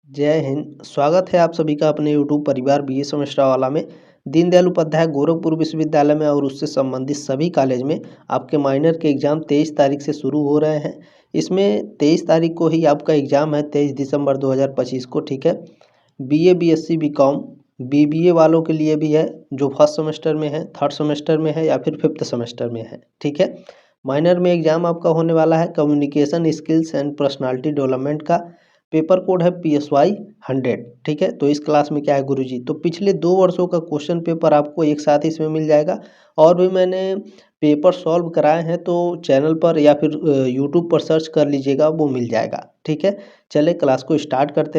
जय हिंद। स्वागत है आप सभी का अपने यूट्यूब परिवार बीए सेमेस्टर वाला में। दीनदयाल उपाध्याय गोरखपुर विश्वविद्यालय में और उससे संबंधित सभी कॉलेज में आपके माइनर के एग्ज़ाम 23 तारीख से शुरू हो रहे हैं। इसमें 23 तारीख को ही आपका एग्ज़ाम है, 23 दिसंबर 2025 को। ठीक है। बीए, बीएससी, बीकॉम, बीबीए वालों के लिए भी है, जो फर्स्ट सेमेस्टर में है, थर्ड सेमेस्टर में है या फिर फिफ्थ सेमेस्टर में है। ठीक है। माइनर में एग्ज़ाम आपका होने वाला है communication skills and personality development का। पेपर कोड है PSY 100। ठीक है। तो इस क्लास में क्या है गुरुजी, तो पिछले 2 वर्षों का क्वेश्चन पेपर आपको एक साथ इसमें मिल जाएगा। और भी मैंने पेपर सॉल्व कराए हैं, तो चैनल पर या फिर यूट्यूब पर सर्च कर लीजिएगा, वो मिल जाएगा। ठीक है। चले क्लास को स्टार्ट करते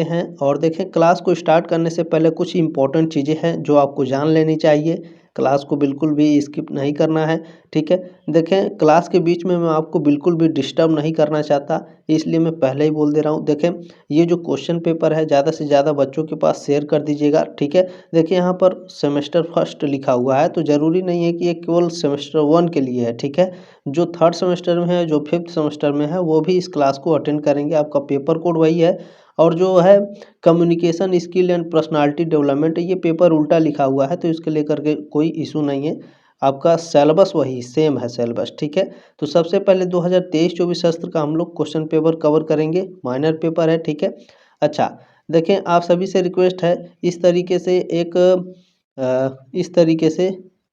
हैं। और देखें, क्लास को स्टार्ट करने से पहले कुछ इंपॉर्टेंट चीज़ें हैं जो आपको जान लेनी चाहिए। क्लास को बिल्कुल भी स्किप नहीं करना है। ठीक है। देखें, क्लास के बीच में मैं आपको बिल्कुल भी डिस्टर्ब नहीं करना चाहता, इसलिए मैं पहले ही बोल दे रहा हूँ। देखें, ये जो क्वेश्चन पेपर है ज़्यादा से ज़्यादा बच्चों के पास शेयर कर दीजिएगा। ठीक है। देखिए, यहाँ पर सेमेस्टर फर्स्ट लिखा हुआ है, तो ज़रूरी नहीं है कि ये केवल सेमेस्टर 1 के लिए है। ठीक है। जो थर्ड सेमेस्टर में है, जो फिफ्थ सेमेस्टर में है, वो भी इस क्लास को अटेंड करेंगे। आपका पेपर कोड वही है। और जो है communication skill and personality development, ये पेपर उल्टा लिखा हुआ है, तो इसके लेकर के कोई इशू नहीं है। आपका सिलेबस वही सेम है सिलेबस। ठीक है। तो सबसे पहले 2023-24 सत्र का हम लोग क्वेश्चन पेपर कवर करेंगे। माइनर पेपर है। ठीक है। अच्छा, देखें, आप सभी से रिक्वेस्ट है, इस तरीके से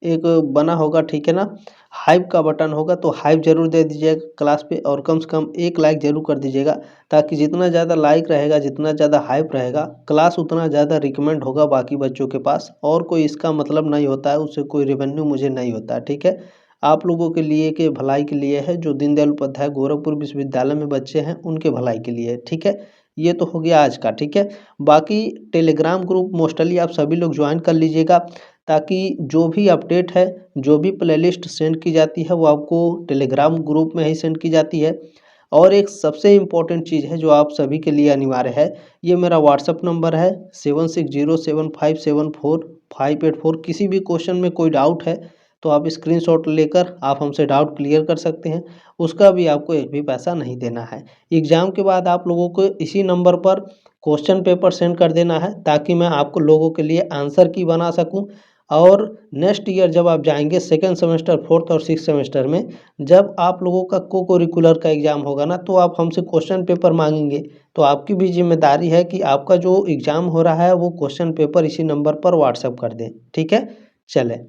एक बना होगा। ठीक है ना, हाइप का बटन होगा, तो हाइप जरूर दे दीजिएगा क्लास पे, और कम से कम एक लाइक जरूर कर दीजिएगा, ताकि जितना ज़्यादा लाइक रहेगा, जितना ज़्यादा हाइप रहेगा, क्लास उतना ज़्यादा रिकमेंड होगा बाकी बच्चों के पास। और कोई इसका मतलब नहीं होता है, उससे कोई रेवेन्यू मुझे नहीं होता है। ठीक है। आप लोगों के लिए, के भलाई के लिए है, जो दीनदयाल उपाध्याय गोरखपुर विश्वविद्यालय में बच्चे हैं उनके भलाई के लिए है। ठीक है। ये तो हो गया आज का। ठीक है। बाकी टेलीग्राम ग्रुप मोस्टली आप सभी लोग ज्वाइन कर लीजिएगा, ताकि जो भी अपडेट है, जो भी प्लेलिस्ट सेंड की जाती है, वो आपको टेलीग्राम ग्रुप में ही सेंड की जाती है। और एक सबसे इम्पोर्टेंट चीज़ है जो आप सभी के लिए अनिवार्य है, ये मेरा व्हाट्सअप नंबर है 7607574584। किसी भी क्वेश्चन में कोई डाउट है तो आप स्क्रीनशॉट लेकर आप हमसे डाउट क्लियर कर सकते हैं। उसका भी आपको एक भी पैसा नहीं देना है। एग्ज़ाम के बाद आप लोगों को इसी नंबर पर क्वेश्चन पेपर सेंड कर देना है, ताकि मैं आपको लोगों के लिए आंसर की बना सकूं। और नेक्स्ट ईयर जब आप जाएंगे सेकेंड सेमेस्टर, फोर्थ और सिक्स सेमेस्टर में, जब आप लोगों का को करिकुलर का एग्ज़ाम होगा ना, तो आप हमसे क्वेश्चन पेपर मांगेंगे, तो आपकी भी जिम्मेदारी है कि आपका जो एग्ज़ाम हो रहा है वो क्वेश्चन पेपर इसी नंबर पर व्हाट्सएप कर दें। ठीक है। चलें,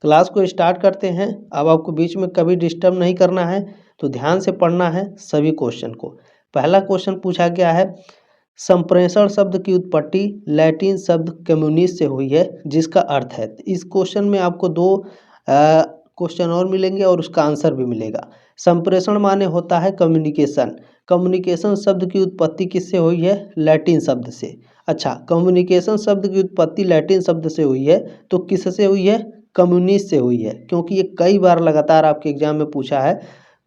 क्लास को स्टार्ट करते हैं। अब आपको बीच में कभी डिस्टर्ब नहीं करना है, तो ध्यान से पढ़ना है सभी क्वेश्चन को। पहला क्वेश्चन पूछा गया है, संप्रेषण शब्द की उत्पत्ति लैटिन शब्द कम्युनिस से हुई है, जिसका अर्थ है। इस क्वेश्चन में आपको दो क्वेश्चन और मिलेंगे और उसका आंसर भी मिलेगा। संप्रेषण माने होता है कम्युनिकेशन। कम्युनिकेशन शब्द की उत्पत्ति किससे हुई है? लैटिन शब्द से। अच्छा, कम्युनिकेशन शब्द की उत्पत्ति लैटिन शब्द से हुई है, तो किससे हुई है? कम्युनिस्ट से हुई है, क्योंकि ये कई बार लगातार आपके एग्जाम में पूछा है।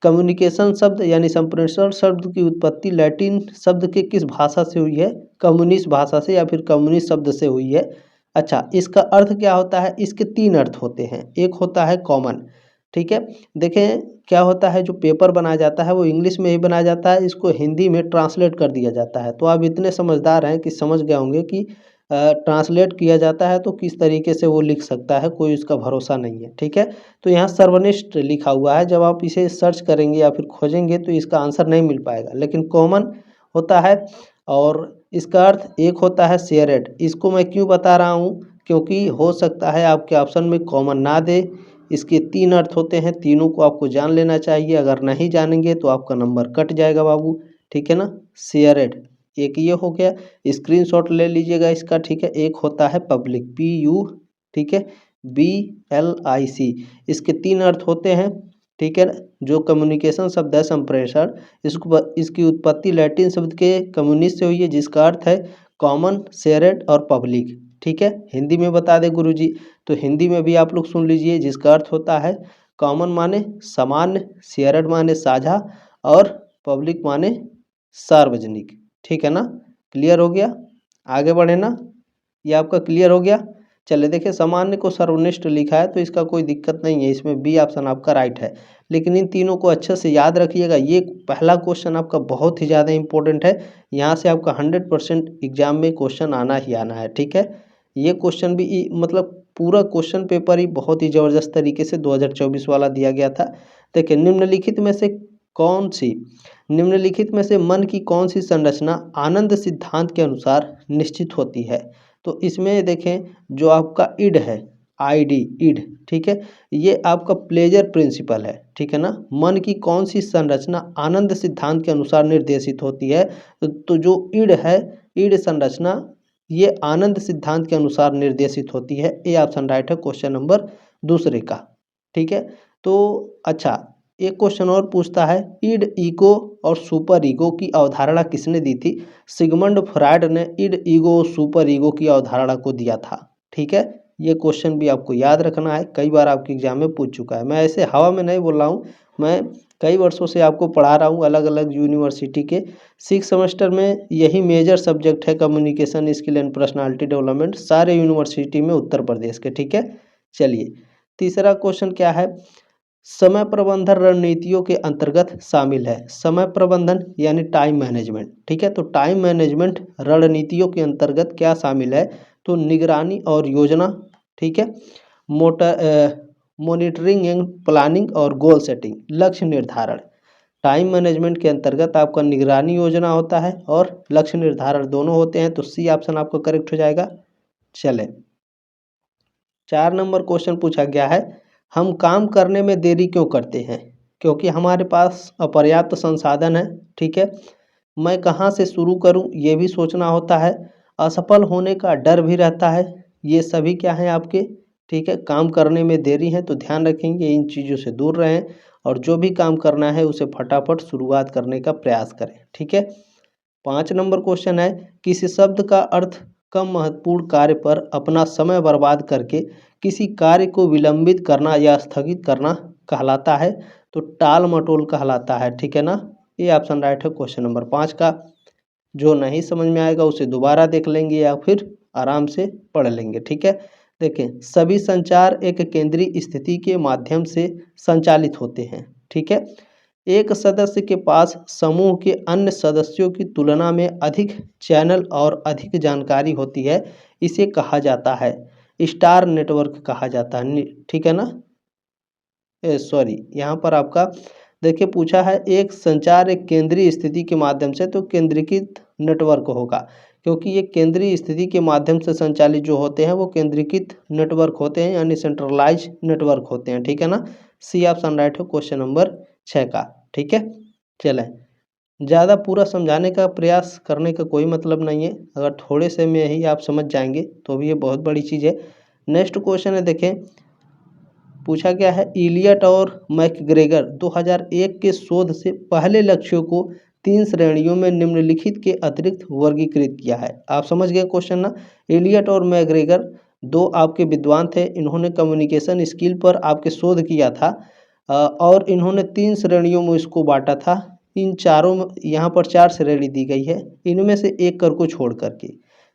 कम्युनिकेशन शब्द यानी संप्रेषण शब्द की उत्पत्ति लैटिन शब्द के किस भाषा से हुई है? कम्युनिस्ट भाषा से या फिर कम्युनिस्ट शब्द से हुई है। अच्छा, इसका अर्थ क्या होता है? इसके तीन अर्थ होते हैं। एक होता है कॉमन। ठीक है। देखें, क्या होता है, जो पेपर बनाया जाता है वो इंग्लिश में ही बनाया जाता है, इसको हिंदी में ट्रांसलेट कर दिया जाता है। तो आप इतने समझदार हैं कि समझ गए होंगे कि ट्रांसलेट किया जाता है तो किस तरीके से वो लिख सकता है, कोई उसका भरोसा नहीं है। ठीक है। तो यहाँ सर्वनिष्ठ लिखा हुआ है, जब आप इसे सर्च करेंगे या फिर खोजेंगे तो इसका आंसर नहीं मिल पाएगा, लेकिन कॉमन होता है। और इसका अर्थ एक होता है शेयरेड। इसको मैं क्यों बता रहा हूँ, क्योंकि हो सकता है आपके ऑप्शन में कॉमन ना दे। इसके तीन अर्थ होते हैं, तीनों को आपको जान लेना चाहिए। अगर नहीं जानेंगे तो आपका नंबर कट जाएगा बाबू। ठीक है ना। शेयरेड एक ये हो गया, स्क्रीनशॉट ले लीजिएगा इसका। ठीक है। एक होता है पब्लिक, PU, ठीक है, BLIC। इसके तीन अर्थ होते हैं। ठीक है। जो कम्युनिकेशन शब्द है संप्रेषण, इसकी उत्पत्ति लैटिन शब्द के कम्युनिस्ट से हुई है, जिसका अर्थ है कॉमन, शेयरेड और पब्लिक। ठीक है। हिंदी में बता दें गुरुजी, तो हिंदी में भी आप लोग सुन लीजिए, जिसका अर्थ होता है कॉमन माने सामान्य, शेयरेड माने साझा, और पब्लिक माने सार्वजनिक। ठीक है ना। क्लियर हो गया? आगे बढ़े ना, ये आपका क्लियर हो गया। चलिए देखिए, सामान्य को सर्वनिष्ठ लिखा है तो इसका कोई दिक्कत नहीं है, इसमें बी ऑप्शन आपका राइट है। लेकिन इन तीनों को अच्छे से याद रखिएगा, ये पहला क्वेश्चन आपका बहुत ही ज़्यादा इंपॉर्टेंट है। यहाँ से आपका 100% एग्जाम में क्वेश्चन आना ही आना है, ठीक है। ये क्वेश्चन भी मतलब पूरा क्वेश्चन पेपर ही बहुत ही ज़बरदस्त तरीके से 2024 वाला दिया गया था। देखिए, निम्नलिखित में से मन की कौन सी संरचना आनंद सिद्धांत के अनुसार निश्चित होती है। तो इसमें देखें, जो आपका इड है, इड, ठीक है, ये आपका प्लेजर प्रिंसिपल है, ठीक है ना। मन की कौन सी संरचना आनंद सिद्धांत के अनुसार निर्देशित होती है, तो जो इड है, इड संरचना, ये आनंद सिद्धांत के अनुसार निर्देशित होती है। ए ऑप्शन राइट है क्वेश्चन नंबर दूसरे का, ठीक है। तो अच्छा, एक क्वेश्चन और पूछता है, इड, ईगो और सुपर ईगो की अवधारणा किसने दी थी। सिगमंड फ्रॉयड ने इड, ईगो और सुपर ईगो की अवधारणा को दिया था, ठीक है। ये क्वेश्चन भी आपको याद रखना है, कई बार आपके एग्जाम में पूछ चुका है। मैं ऐसे हवा में नहीं बोल रहा हूँ, मैं कई वर्षों से आपको पढ़ा रहा हूँ अलग अलग यूनिवर्सिटी के। 6 सेमेस्टर में यही मेजर सब्जेक्ट है, communication skill and personality development, सारे यूनिवर्सिटी में उत्तर प्रदेश के, ठीक है। चलिए, तीसरा क्वेश्चन क्या है, समय प्रबंधन रणनीतियों के अंतर्गत शामिल है। समय प्रबंधन यानी टाइम मैनेजमेंट, ठीक है। तो टाइम मैनेजमेंट रणनीतियों के अंतर्गत क्या शामिल है, तो निगरानी और योजना, ठीक है, मॉनिटरिंग एंड प्लानिंग और गोल सेटिंग, लक्ष्य निर्धारण। टाइम मैनेजमेंट के अंतर्गत आपका निगरानी योजना होता है और लक्ष्य निर्धारण दोनों होते हैं, तो सी ऑप्शन आपका करेक्ट हो जाएगा। चले, 4 नंबर क्वेश्चन पूछा गया है, हम काम करने में देरी क्यों करते हैं, क्योंकि हमारे पास अपर्याप्त संसाधन है, ठीक है। मैं कहाँ से शुरू करूँ ये भी सोचना होता है, असफल होने का डर भी रहता है। ये सभी क्या हैं आपके, ठीक है, काम करने में देरी है, तो ध्यान रखेंगे इन चीज़ों से दूर रहें और जो भी काम करना है उसे फटाफट शुरुआत करने का प्रयास करें, ठीक है। 5 नंबर क्वेश्चन है, किसी शब्द का अर्थ कम महत्वपूर्ण कार्य पर अपना समय बर्बाद करके किसी कार्य को विलंबित करना या स्थगित करना कहलाता है, तो टाल मटोल कहलाता है, ठीक है ना। ये ऑप्शन राइट है क्वेश्चन नंबर 5 का। जो नहीं समझ में आएगा उसे दोबारा देख लेंगे या फिर आराम से पढ़ लेंगे, ठीक है। देखें, सभी संचार एक केंद्रीय स्थिति के माध्यम से संचालित होते हैं, ठीक है। एक सदस्य के पास समूह के अन्य सदस्यों की तुलना में अधिक चैनल और अधिक जानकारी होती है, इसे कहा जाता है स्टार नेटवर्क कहा जाता है, ठीक है ना। सॉरी, यहाँ पर आपका देखिए पूछा है, एक संचार एक केंद्रीय स्थिति के माध्यम से, तो केंद्रीकृत नेटवर्क होगा, क्योंकि ये केंद्रीय स्थिति के माध्यम से संचालित जो होते हैं वो केंद्रीकृत नेटवर्क होते हैं, यानी सेंट्रलाइज नेटवर्क होते हैं, ठीक है ना। सी ऑप्शन राइट है क्वेश्चन नंबर 6 का, ठीक है। चलें, ज़्यादा पूरा समझाने का प्रयास करने का कोई मतलब नहीं है, अगर थोड़े से में ही आप समझ जाएंगे तो भी ये बहुत बड़ी चीज़ है। नेक्स्ट क्वेश्चन है, देखें, पूछा गया है, इलियट और मैकग्रेगर 2001 के शोध से पहले लक्ष्यों को 3 श्रेणियों में निम्नलिखित के अतिरिक्त वर्गीकृत किया है। आप समझ गए क्वेश्चन ना। इलियट और मैकग्रेगर 2 आपके विद्वान थे, इन्होंने कम्युनिकेशन स्किल पर आपके शोध किया था और इन्होंने 3 श्रेणियों में इसको बांटा था। इन चारों में यहाँ पर 4 श्रेणी दी गई है, इनमें से एक कर को छोड़ करके।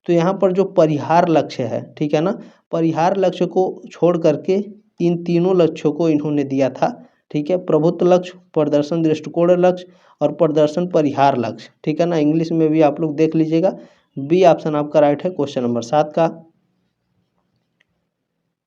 तो यहाँ पर जो परिहार लक्ष्य है, ठीक है ना, परिहार लक्ष्य को छोड़ करके इन तीनों लक्ष्यों को इन्होंने दिया था, ठीक है। प्रभुत्व लक्ष्य, प्रदर्शन दृष्टिकोण लक्ष्य और प्रदर्शन परिहार लक्ष्य, ठीक है ना। इंग्लिश में भी आप लोग देख लीजिएगा। बी ऑप्शन आपका राइट है क्वेश्चन नंबर 7 का।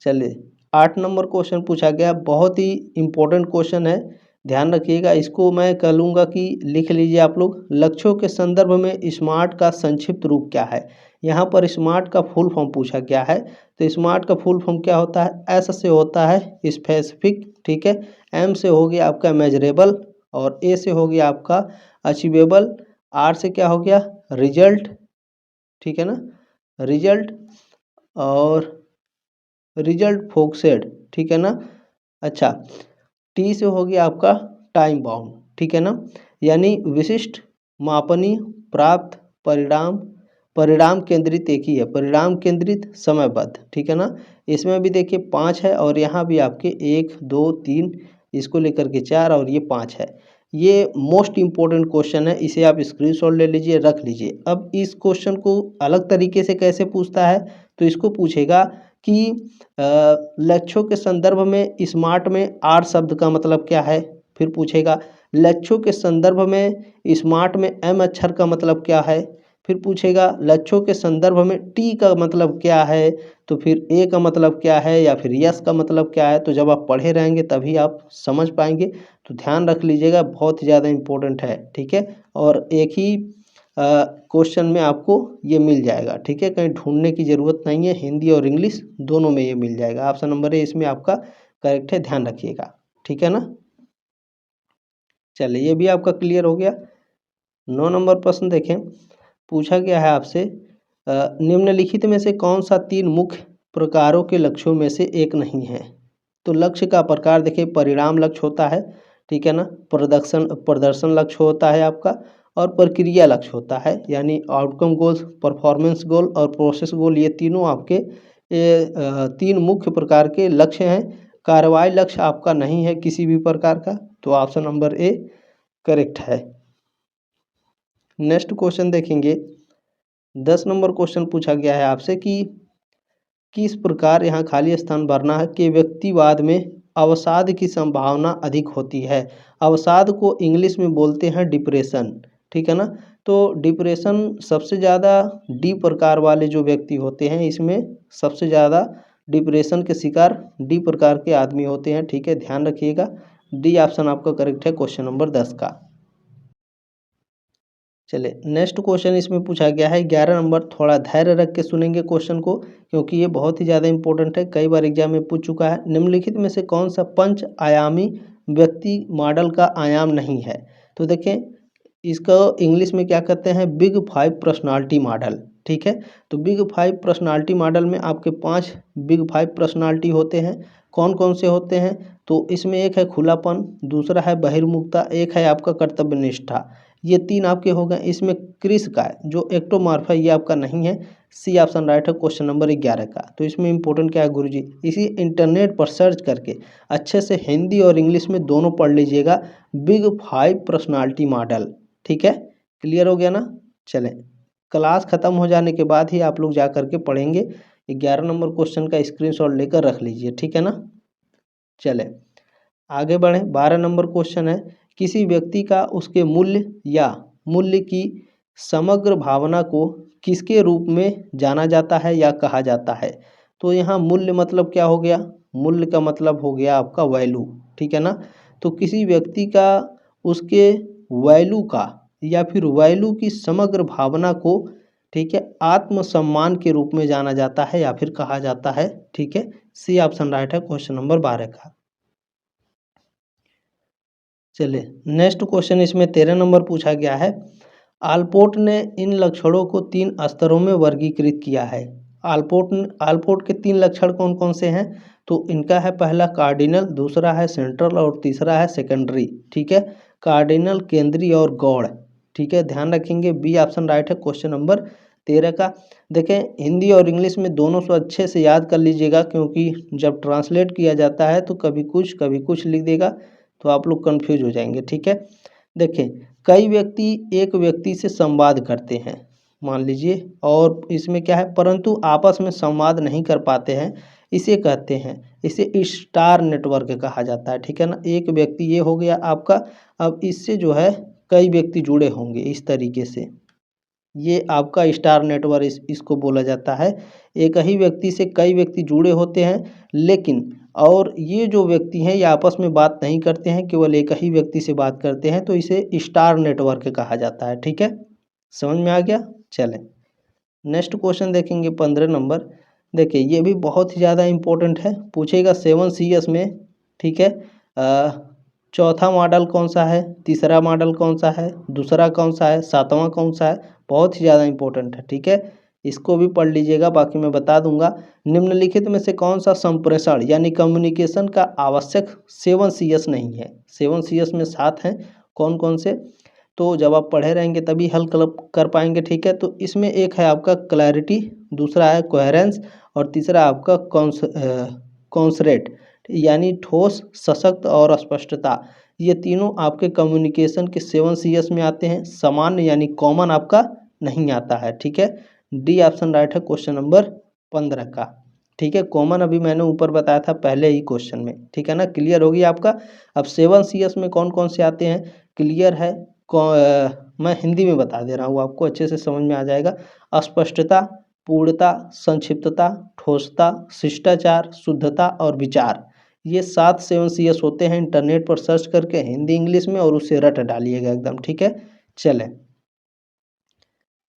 चलिए, 8 नंबर क्वेश्चन पूछा गया, बहुत ही इंपॉर्टेंट क्वेश्चन है, ध्यान रखिएगा। इसको मैं कह लूँगा कि लिख लीजिए आप लोग, लक्ष्यों के संदर्भ में स्मार्ट का संक्षिप्त रूप क्या है। यहाँ पर स्मार्ट का फुल फॉर्म पूछा गया है, तो स्मार्ट का फुल फॉर्म क्या होता है, एस से होता है स्पेसिफिक, ठीक है, एम से हो गया आपका मेजरेबल और ए से हो गया आपका अचीवेबल, आर से क्या हो गया रिजल्ट, ठीक है ना, रिजल्ट और रिजल्ट फोकसेड, ठीक है ना। अच्छा, टी से हो गया आपका टाइम बाउंड, ठीक है ना, यानी विशिष्ट, मापनीय, प्राप्त, परिणाम, परिणाम केंद्रित एक ही है, परिणाम केंद्रित, समयबद्ध, ठीक है ना। इसमें भी देखिए 5 है और यहाँ भी आपके 1 2 3 इसको लेकर के 4 और ये 5 है। ये मोस्ट इम्पोर्टेंट क्वेश्चन है, इसे आप स्क्रीनशॉट ले लीजिए, रख लीजिए। अब इस क्वेश्चन को अलग तरीके से कैसे पूछता है, तो इसको पूछेगा कि लक्ष्यों के संदर्भ में स्मार्ट में आर शब्द का मतलब क्या है। फिर पूछेगा लक्ष्यों के संदर्भ में स्मार्ट में एम अक्षर का मतलब क्या है। फिर पूछेगा लक्ष्यों के संदर्भ में टी का मतलब क्या है, तो फिर ए का मतलब क्या है या फिर यस का मतलब क्या है। तो जब आप पढ़े रहेंगे तभी आप समझ पाएंगे, तो ध्यान रख लीजिएगा, बहुत ही ज़्यादा इम्पोर्टेंट है। ठीक है, और एक ही क्वेश्चन में आपको ये मिल जाएगा। ठीक है, कहीं ढूंढने की ज़रूरत नहीं है, हिंदी और इंग्लिश दोनों में ये मिल जाएगा। ऑप्शन नंबर ए इसमें आपका करेक्ट है, ध्यान रखिएगा। ठीक है ना, चलिए ये भी आपका क्लियर हो गया। 9 नंबर प्रश्न देखें, पूछा गया है आपसे निम्नलिखित में से कौन सा 3 मुख्य प्रकारों के लक्ष्यों में से एक नहीं है। तो लक्ष्य का प्रकार देखिए, परिणाम लक्ष्य होता है, ठीक है ना, प्रदर्शन लक्ष्य होता है आपका, और प्रक्रिया लक्ष्य होता है, यानी आउटकम गोल्स, परफॉर्मेंस गोल और प्रोसेस गोल, ये तीनों आपके 3 मुख्य प्रकार के लक्ष्य हैं। कार्रवाई लक्ष्य आपका नहीं है किसी भी प्रकार का, तो ऑप्शन नंबर ए करेक्ट है। नेक्स्ट क्वेश्चन देखेंगे, 10 नंबर क्वेश्चन पूछा गया है आपसे कि किस प्रकार, यहाँ खाली स्थान भरना है, कि व्यक्तिवाद में अवसाद की संभावना अधिक होती है। अवसाद को इंग्लिश में बोलते हैं डिप्रेशन। ठीक है ना, तो डिप्रेशन सबसे ज़्यादा डी प्रकार वाले जो व्यक्ति होते हैं, इसमें सबसे ज़्यादा डिप्रेशन के शिकार डी प्रकार के आदमी होते हैं। ठीक है, ध्यान रखिएगा, डी ऑप्शन आपका करेक्ट है क्वेश्चन नंबर 10 का। चलिए नेक्स्ट क्वेश्चन इसमें पूछा गया है 11 नंबर, थोड़ा धैर्य रख के सुनेंगे क्वेश्चन को, क्योंकि ये बहुत ही ज़्यादा इंपॉर्टेंट है, कई बार एग्जाम में पूछ चुका है। निम्नलिखित में से कौन सा पंच आयामी व्यक्ति मॉडल का आयाम नहीं है। तो देखें, इसको इंग्लिश में क्या कहते हैं, बिग 5 पर्सनालिटी मॉडल। ठीक है, तो बिग 5 पर्सनालिटी मॉडल में आपके 5 बिग 5 पर्सनालिटी होते हैं। कौन कौन से होते हैं, तो इसमें एक है खुलापन, दूसरा है बहिर्मुखता, एक है आपका कर्तव्यनिष्ठा, ये 3 आपके हो गए। इसमें क्रिस का जो एक्टोमॉर्फ है ये आपका नहीं है, सी ऑप्शन राइट है क्वेश्चन नंबर 11 का। तो इसमें इंपॉर्टेंट क्या है गुरुजी, इसी इंटरनेट पर सर्च करके अच्छे से हिंदी और इंग्लिश में दोनों पढ़ लीजिएगा, बिग 5 पर्सनालिटी मॉडल। ठीक है, क्लियर हो गया ना। चलें, क्लास ख़त्म हो जाने के बाद ही आप लोग जा करके पढ़ेंगे। 11 नंबर क्वेश्चन का स्क्रीनशॉट लेकर रख लीजिए। ठीक है ना, चलें आगे बढ़ें। 12 नंबर क्वेश्चन है, किसी व्यक्ति का उसके मूल्य या मूल्य की समग्र भावना को किसके रूप में जाना जाता है या कहा जाता है। तो यहाँ मूल्य मतलब क्या हो गया, मूल्य का मतलब हो गया आपका वैल्यू। ठीक है ना, तो किसी व्यक्ति का उसके वैल्यू का या फिर वैल्यू की समग्र भावना को, ठीक है, आत्मसम्मान के रूप में जाना जाता है या फिर कहा जाता है। ठीक है, सी ऑप्शन राइट है क्वेश्चन नंबर 12 का। चलिए नेक्स्ट क्वेश्चन इसमें 13 नंबर पूछा गया है, आलपोर्ट ने इन लक्षणों को 3 स्तरों में वर्गीकृत किया है। आलपोर्ट के 3 लक्षण कौन कौन से हैं, तो इनका है पहला कार्डिनल, दूसरा है सेंट्रल और तीसरा है सेकेंडरी। ठीक है, कार्डिनल केंद्रीय और गौड़। ठीक है, ध्यान रखेंगे, बी ऑप्शन राइट है क्वेश्चन नंबर 13 का। देखें, हिंदी और इंग्लिश में दोनों से अच्छे से याद कर लीजिएगा, क्योंकि जब ट्रांसलेट किया जाता है तो कभी कुछ लिख देगा तो आप लोग कंफ्यूज हो जाएंगे। ठीक है, देखें, कई व्यक्ति एक व्यक्ति से संवाद करते हैं मान लीजिए, और इसमें क्या है, परंतु आपस में संवाद नहीं कर पाते हैं, इसे कहते हैं, इसे स्टार नेटवर्क कहा जाता है। ठीक है ना, एक व्यक्ति ये हो गया आपका, अब इससे जो है कई व्यक्ति जुड़े होंगे इस तरीके से, ये आपका स्टार नेटवर्क इसको बोला जाता है। एक ही व्यक्ति से कई व्यक्ति जुड़े होते हैं, लेकिन और ये जो व्यक्ति हैं ये आपस में बात नहीं करते हैं, केवल एक ही व्यक्ति से बात करते हैं, तो इसे स्टार नेटवर्क कहा जाता है। ठीक है, समझ में आ गया। चलें नेक्स्ट क्वेश्चन देखेंगे 15 नंबर। देखिए ये भी बहुत ही ज़्यादा इम्पोर्टेंट है, पूछेगा 7CS में। ठीक है, चौथा मॉडल कौन सा है, तीसरा मॉडल कौन सा है, दूसरा कौन सा है, सातवां कौन सा है, बहुत ही ज़्यादा इंपॉर्टेंट है। ठीक है, इसको भी पढ़ लीजिएगा, बाकी मैं बता दूंगा। निम्नलिखित में से कौन सा संप्रेषण यानी कम्युनिकेशन का आवश्यक 7CS नहीं है। 7CS में 7 हैं, कौन कौन से, तो जब आप पढ़े रहेंगे तभी हल कर पाएंगे। ठीक है, तो इसमें एक है आपका क्लैरिटी, दूसरा है कोहेरेंस और तीसरा आपका कॉन्सरेट यानी ठोस, सशक्त और स्पष्टता। ये तीनों आपके कम्युनिकेशन के 7CS में आते हैं, सामान्य यानी कॉमन आपका नहीं आता है। ठीक है, डी ऑप्शन राइट है क्वेश्चन नंबर 15 का। ठीक है, कॉमन अभी मैंने ऊपर बताया था पहले ही क्वेश्चन में, ठीक है ना, क्लियर होगी आपका। अब 7CS में कौन कौन से आते हैं क्लियर है। मैं हिंदी में बता दे रहा हूँ आपको, अच्छे से समझ में आ जाएगा। अस्पष्टता, पूर्णता, संक्षिप्तता, ठोसता, शिष्टाचार, शुद्धता और विचार, ये 7 CS होते हैं। इंटरनेट पर सर्च करके हिंदी इंग्लिश में और उसे रट डालिएगा एकदम, ठीक है। चलें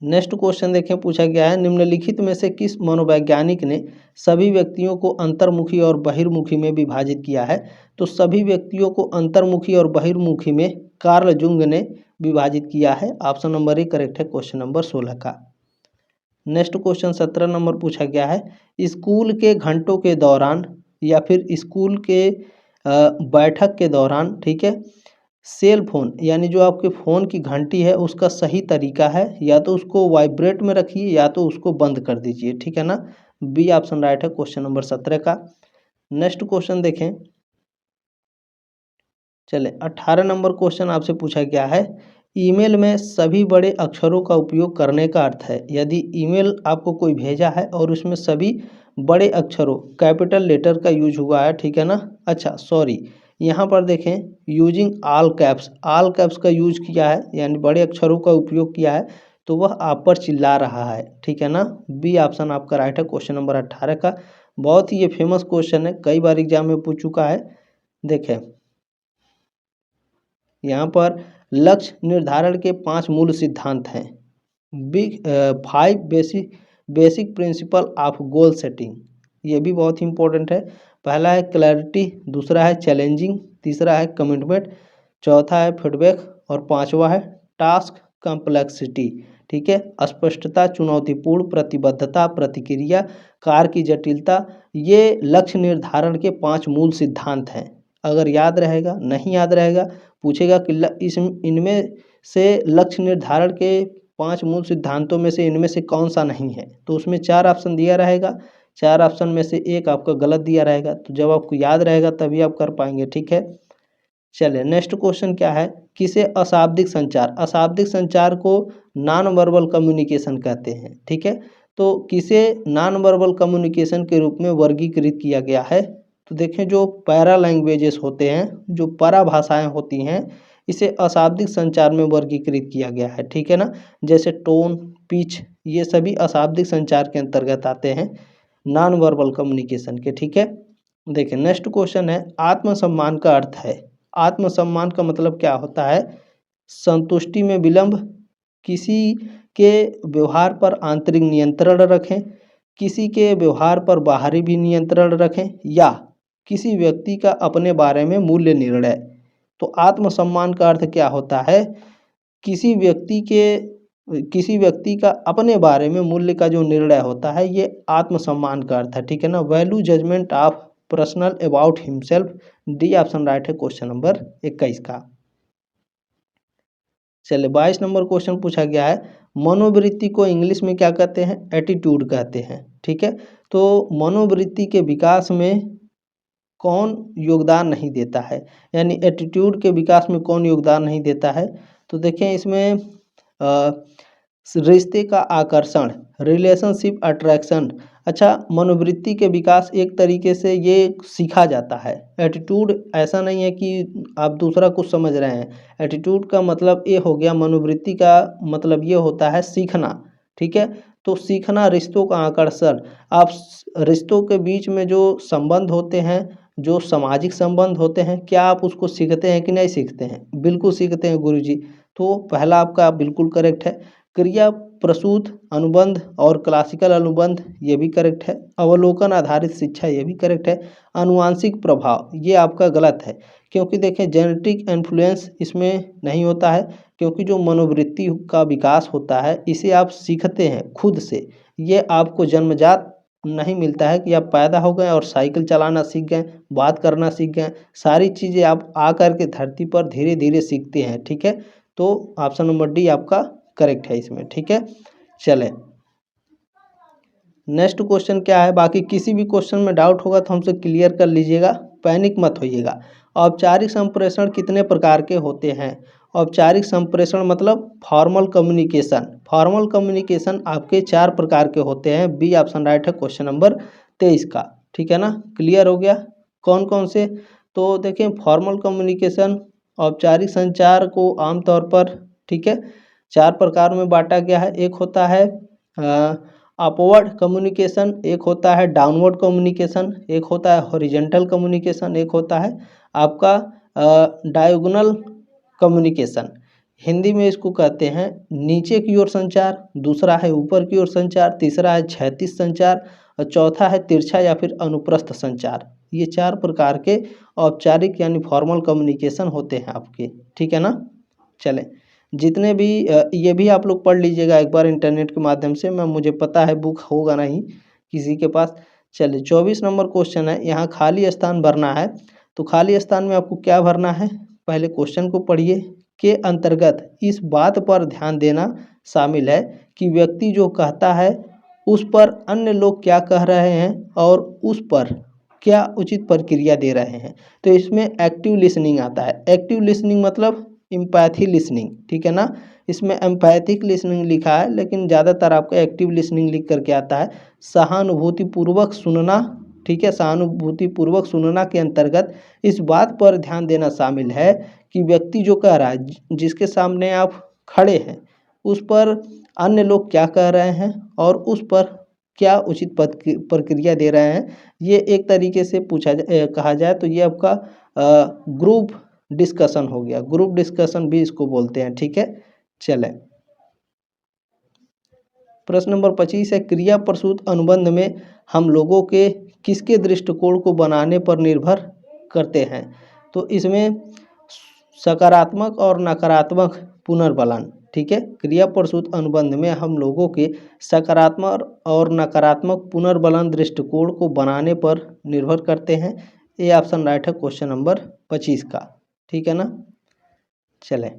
नेक्स्ट क्वेश्चन देखें, पूछा गया है निम्नलिखित में से किस मनोवैज्ञानिक ने सभी व्यक्तियों को अंतर्मुखी और बहिर्मुखी में विभाजित किया है। तो सभी व्यक्तियों को अंतर्मुखी और बहिर्मुखी में कार्ल जुंग ने विभाजित किया है। ऑप्शन नंबर ए करेक्ट है क्वेश्चन नंबर 16 का। नेक्स्ट क्वेश्चन 17 नंबर पूछा गया है स्कूल के घंटों के दौरान या फिर स्कूल के बैठक के दौरान, ठीक है, सेल फोन यानी जो आपके फ़ोन की घंटी है उसका सही तरीका है या तो उसको वाइब्रेट में रखिए या तो उसको बंद कर दीजिए, ठीक है ना। बी ऑप्शन राइट है क्वेश्चन नंबर 17 का। नेक्स्ट क्वेश्चन देखें, चलें 18 नंबर क्वेश्चन आपसे पूछा गया है ईमेल में सभी बड़े अक्षरों का उपयोग करने का अर्थ है। यदि ईमेल आपको कोई भेजा है और उसमें सभी बड़े अक्षरों कैपिटल लेटर का यूज हुआ है, ठीक है ना। अच्छा सॉरी, यहाँ पर देखें यूजिंग ऑल कैप्स का यूज किया है यानी बड़े अक्षरों का उपयोग किया है, तो वह आप पर चिल्ला रहा है, ठीक है ना। बी ऑप्शन आपका राइट है क्वेश्चन नंबर 18 का। बहुत ही ये फेमस क्वेश्चन है, कई बार एग्जाम में पूछ चुका है। देखें यहाँ पर लक्ष्य निर्धारण के 5 मूल सिद्धांत हैं। Big 5 basic principle of goal setting, ये भी बहुत ही इंपॉर्टेंट है। पहला है क्लैरिटी, दूसरा है चैलेंजिंग, तीसरा है कमिटमेंट, चौथा है फीडबैक और पांचवा है टास्क कॉम्प्लेक्सिटी, ठीक है। स्पष्टता, चुनौतीपूर्ण, प्रतिबद्धता, प्रतिक्रिया, कार्य की जटिलता, ये लक्ष्य निर्धारण के 5 मूल सिद्धांत हैं। अगर याद रहेगा, नहीं याद रहेगा, पूछेगा कि इनमें से लक्ष्य निर्धारण के 5 मूल सिद्धांतों में से इनमें से कौन सा नहीं है, तो उसमें 4 ऑप्शन दिया रहेगा, 4 ऑप्शन में से एक आपका गलत दिया रहेगा। तो जब आपको याद रहेगा तभी आप कर पाएंगे, ठीक है। चलिए नेक्स्ट क्वेश्चन क्या है, किसे अशाब्दिक संचार, अशाब्दिक संचार को नॉन वर्बल कम्युनिकेशन कहते हैं, ठीक है। तो किसे नॉन वर्बल कम्युनिकेशन के रूप में वर्गीकृत किया गया है। तो देखें जो पैरा लैंग्वेजेस होते हैं, जो पराभाषाएं होती हैं, इसे अशाब्दिक संचार में वर्गीकृत किया गया है, ठीक है ना। जैसे टोन, पिच, ये सभी अशाब्दिक संचार के अंतर्गत आते हैं, नॉन वर्बल कम्युनिकेशन के, ठीक है। देखिए नेक्स्ट क्वेश्चन है आत्मसम्मान का अर्थ है। आत्मसम्मान का मतलब क्या होता है, संतुष्टि में विलंब, किसी के व्यवहार पर आंतरिक नियंत्रण रखें, किसी के व्यवहार पर बाहरी भी नियंत्रण रखें, या किसी व्यक्ति का अपने बारे में मूल्य निर्णय। तो आत्मसम्मान का अर्थ क्या होता है, किसी व्यक्ति का अपने बारे में मूल्य का जो निर्णय होता है, ये आत्मसम्मान का अर्थ है, ठीक है ना। Value judgement of personal about himself, D option right है क्वेश्चन नंबर 21 का। चलिए 22 नंबर क्वेश्चन पूछा गया है मनोवृत्ति को इंग्लिश में क्या कहते हैं, एटीट्यूड कहते हैं, ठीक है। तो मनोवृत्ति के विकास में कौन योगदान नहीं देता है, यानी एटीट्यूड के विकास में कौन योगदान नहीं देता है। तो देखें इसमें रिश्ते का आकर्षण, रिलेशनशिप अट्रैक्शन। अच्छा, मनोवृत्ति के विकास एक तरीके से ये सीखा जाता है। एटीट्यूड ऐसा नहीं है कि आप दूसरा कुछ समझ रहे हैं, एटीट्यूड का मतलब ये हो गया, मनोवृत्ति का मतलब ये होता है सीखना, ठीक है। तो सीखना, रिश्तों का आकर्षण, आप रिश्तों के बीच में जो संबंध होते हैं, जो सामाजिक संबंध होते हैं, क्या आप उसको सीखते हैं कि नहीं सीखते हैं, बिल्कुल सीखते हैं गुरुजी। तो पहला आपका बिल्कुल करेक्ट है। क्रिया प्रसूत अनुबंध और क्लासिकल अनुबंध, ये भी करेक्ट है। अवलोकन आधारित शिक्षा, ये भी करेक्ट है। आनुवांशिक प्रभाव, ये आपका गलत है, क्योंकि देखें जेनेटिक इन्फ्लुएंस इसमें नहीं होता है, क्योंकि जो मनोवृत्ति का विकास होता है इसे आप सीखते हैं खुद से, ये आपको जन्मजात नहीं मिलता है कि आप पैदा हो गए और साइकिल चलाना सीख गए, बात करना सीख गए, सारी चीज़ें आप आकर के धरती पर धीरे धीरे सीखते हैं, ठीक है। तो ऑप्शन नंबर डी आपका करेक्ट है इसमें, ठीक है। चले नेक्स्ट क्वेश्चन क्या है, बाकी किसी भी क्वेश्चन में डाउट होगा तो हमसे क्लियर कर लीजिएगा, पैनिक मत होइएगा। औपचारिक संप्रेषण कितने प्रकार के होते हैं। औपचारिक संप्रेषण मतलब फॉर्मल कम्युनिकेशन, फॉर्मल कम्युनिकेशन आपके 4 प्रकार के होते हैं। बी ऑप्शन राइट है क्वेश्चन नंबर 23 का। ठीक है ना, क्लियर हो गया। कौन कौन से, तो देखें फॉर्मल कम्युनिकेशन, औपचारिक संचार को आमतौर पर, ठीक है, 4 प्रकार में बांटा गया है। एक होता है अपवर्ड कम्युनिकेशन, एक होता है डाउनवर्ड कम्युनिकेशन, एक होता है हॉरिजेंटल कम्युनिकेशन, एक होता है आपका डायगोनल कम्युनिकेशन। हिंदी में इसको कहते हैं नीचे की ओर संचार, दूसरा है ऊपर की ओर संचार, तीसरा है क्षैतिज संचार और चौथा है तिरछा या फिर अनुप्रस्थ संचार। ये 4 प्रकार के औपचारिक यानी फॉर्मल कम्युनिकेशन होते हैं आपके। ठीक है ना, चलें जितने भी ये भी आप लोग पढ़ लीजिएगा एक बार इंटरनेट के माध्यम से, मैं मुझे पता है बुक होगा नहीं किसी के पास। चलिए 24 नंबर क्वेश्चन है, यहाँ खाली स्थान भरना है। तो खाली स्थान में आपको क्या भरना है, पहले क्वेश्चन को पढ़िए। के अंतर्गत इस बात पर ध्यान देना शामिल है कि व्यक्ति जो कहता है उस पर अन्य लोग क्या कह रहे हैं और उस पर क्या उचित प्रतिक्रिया दे रहे हैं। तो इसमें एक्टिव लिसनिंग आता है। एक्टिव लिसनिंग मतलब एम्पैथी लिसनिंग, ठीक है ना। इसमें एम्पैथिक लिसनिंग लिखा है लेकिन ज़्यादातर आपको एक्टिव लिसनिंग लिख करके आता है। सहानुभूतिपूर्वक सुनना, ठीक है, सहानुभूतिपूर्वक सुनना के अंतर्गत इस बात पर ध्यान देना शामिल है कि व्यक्ति जो कह रहा है, जिसके सामने आप खड़े हैं, उस पर अन्य लोग क्या कह रहे हैं और उस पर क्या उचित प्रतिक्रिया दे रहे हैं। ये एक तरीके से कहा जाए तो ये आपका ग्रुप डिस्कशन हो गया। ग्रुप डिस्कशन भी इसको बोलते हैं। ठीक है, चले प्रश्न नंबर 25 है, क्रिया प्रसूत अनुबंध में हम लोगों के किसके दृष्टिकोण को बनाने पर निर्भर करते हैं। तो इसमें सकारात्मक और नकारात्मक पुनर्बलन, ठीक है, क्रिया प्रसूत अनुबंध में हम लोगों के सकारात्मक और नकारात्मक पुनर्बलन दृष्टिकोण को बनाने पर निर्भर करते हैं। ये ऑप्शन राइट है क्वेश्चन नंबर 25 का। ठीक है ना, चलें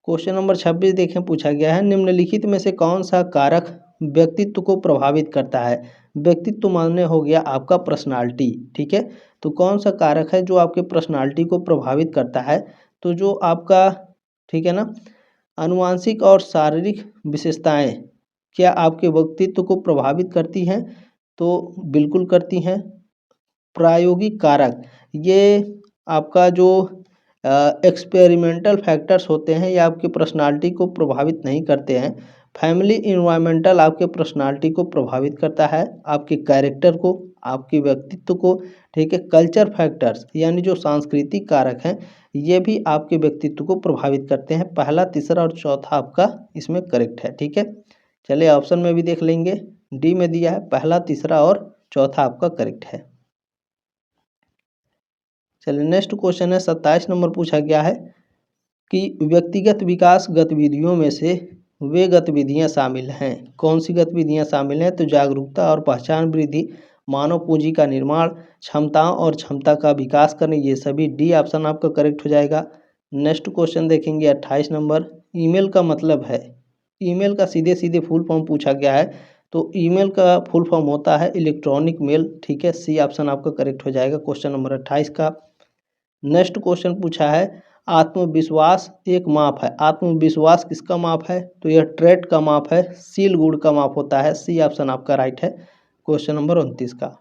क्वेश्चन नंबर 26 देखें, पूछा गया है निम्नलिखित में से कौन सा कारक व्यक्तित्व को प्रभावित करता है। व्यक्तित्व माने हो गया आपका पर्सनालिटी। ठीक है, तो कौन सा कारक है जो आपके पर्सनालिटी को प्रभावित करता है। तो जो आपका, ठीक है ना, आनुवांशिक और शारीरिक विशेषताएं क्या आपके व्यक्तित्व को प्रभावित करती हैं। तो बिल्कुल करती हैं। प्रायोगिक कारक, ये आपका जो एक्सपेरिमेंटल फैक्टर्स होते हैं, ये आपकी पर्सनालिटी को प्रभावित नहीं करते हैं। फैमिली इन्वायरमेंटल आपके पर्सनालिटी को प्रभावित करता है, आपके कैरेक्टर को, आपके व्यक्तित्व को। ठीक है, कल्चर फैक्टर्स यानी जो सांस्कृतिक कारक हैं, ये भी आपके व्यक्तित्व को प्रभावित करते हैं। पहला, तीसरा और चौथा आपका इसमें करेक्ट है। ठीक है, चलिए ऑप्शन में भी देख लेंगे, डी में दिया है पहला, तीसरा और चौथा आपका करेक्ट है। चलिए नेक्स्ट क्वेश्चन है 27 नंबर, पूछा गया है कि व्यक्तिगत विकास गतिविधियों में से वे गतिविधियां शामिल हैं। कौन सी गतिविधियां शामिल हैं। तो जागरूकता और पहचान वृद्धि, मानव पूंजी का निर्माण, क्षमताओं और क्षमता का विकास करने, ये सभी डी ऑप्शन आपका करेक्ट हो जाएगा। नेक्स्ट क्वेश्चन देखेंगे 28 नंबर, ईमेल का मतलब है। ईमेल का सीधे सीधे फुल फॉर्म पूछा गया है। तो ईमेल का फुल फॉर्म होता है इलेक्ट्रॉनिक मेल। ठीक है, सी ऑप्शन आपका करेक्ट हो जाएगा क्वेश्चन नंबर 28 का। नेक्स्ट क्वेश्चन पूछा है आत्मविश्वास एक माप है। आत्मविश्वास किसका माप है। तो यह ट्रेट का माप है, सील गुड का माप होता है। सी ऑप्शन आपका राइट है क्वेश्चन नंबर 29 का।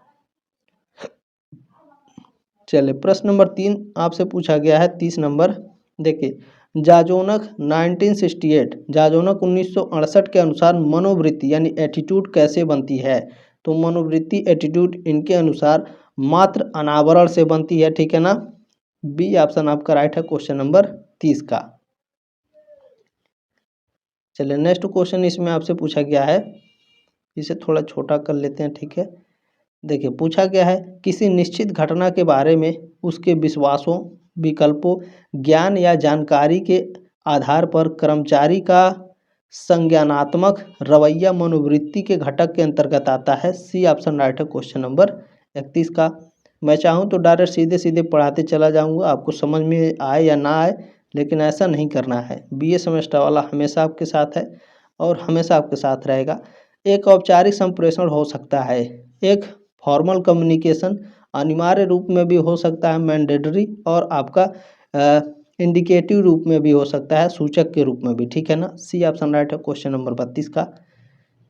चलिए प्रश्न नंबर 3 आपसे पूछा गया है 30 नंबर। देखिए जाजोनक 1968 के अनुसार मनोवृत्ति यानी एटीट्यूड कैसे बनती है। तो मनोवृत्ति एटीट्यूड इनके अनुसार मात्र अनावरण से बनती है। ठीक है ना, बी ऑप्शन आपका राइट है क्वेश्चन नंबर 30 का। चलिए नेक्स्ट क्वेश्चन इसमें आपसे पूछा गया है, इसे थोड़ा छोटा कर लेते हैं। ठीक है, देखिए पूछा गया है किसी निश्चित घटना के बारे में उसके विश्वासों, विकल्पों, ज्ञान या जानकारी के आधार पर कर्मचारी का संज्ञानात्मक रवैया मनोवृत्ति के घटक के अंतर्गत आता है। सी ऑप्शन राइट है क्वेश्चन नंबर 31 का। मैं चाहूँ तो डायरेक्ट सीधे सीधे पढ़ाते चला जाऊँगा, आपको समझ में आए या ना आए, लेकिन ऐसा नहीं करना है। बीए सेमेस्टर वाला हमेशा आपके साथ है और हमेशा आपके साथ रहेगा। एक औपचारिक संप्रेषण हो सकता है, एक फॉर्मल कम्युनिकेशन अनिवार्य रूप में भी हो सकता है, मैंडेटरी, और आपका इंडिकेटिव रूप में भी हो सकता है, सूचक के रूप में भी। ठीक है ना, सी ऑप्शन राइट है क्वेश्चन नंबर 32 का।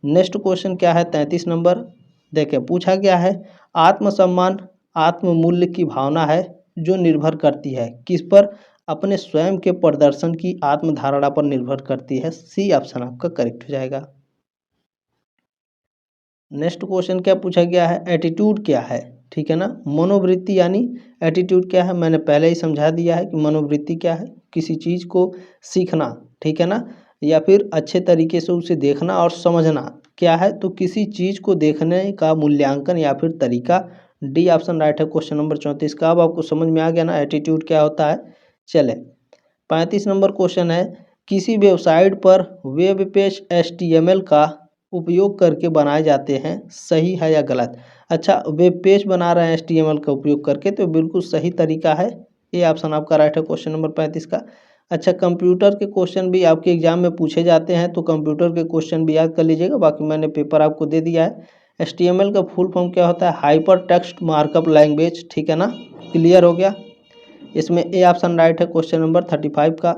नेक्स्ट क्वेश्चन क्या है 33 नंबर, देखिए पूछा गया है, आत्मसम्मान आत्ममूल्य की भावना है जो निर्भर करती है किस पर? अपने स्वयं के प्रदर्शन की आत्मधारणा पर निर्भर करती है। सी ऑप्शन आपका करेक्ट हो जाएगा। नेक्स्ट क्वेश्चन क्या पूछा गया है, एटीट्यूड क्या है? ठीक है ना, मनोवृत्ति यानी एटीट्यूड क्या है, मैंने पहले ही समझा दिया है कि मनोवृत्ति क्या है, किसी चीज़ को सीखना, ठीक है ना, या फिर अच्छे तरीके से उसे देखना और समझना क्या है, तो किसी चीज़ को देखने का मूल्यांकन या फिर तरीका। डी ऑप्शन राइट है क्वेश्चन नंबर 34 का। अब आपको समझ में आ गया ना एटीट्यूड क्या होता है। चले 35 नंबर क्वेश्चन है, किसी वेबसाइट पर वेब पेज HTML का उपयोग करके बनाए जाते हैं, सही है या गलत? अच्छा, वेब पेज बना रहे हैं HTML का उपयोग करके, तो बिल्कुल सही तरीका है, ये ऑप्शन आपका राइट है क्वेश्चन नंबर 35 का। अच्छा, कंप्यूटर के क्वेश्चन भी आपके एग्जाम में पूछे जाते हैं, तो कंप्यूटर के क्वेश्चन भी याद कर लीजिएगा, बाकी मैंने पेपर आपको दे दिया है। HTML का फुल फॉर्म क्या होता है, हाइपर टेक्स्ट मार्कअप लैंग्वेज, ठीक है ना, क्लियर हो गया। इसमें ए ऑप्शन राइट है क्वेश्चन नंबर 35 का।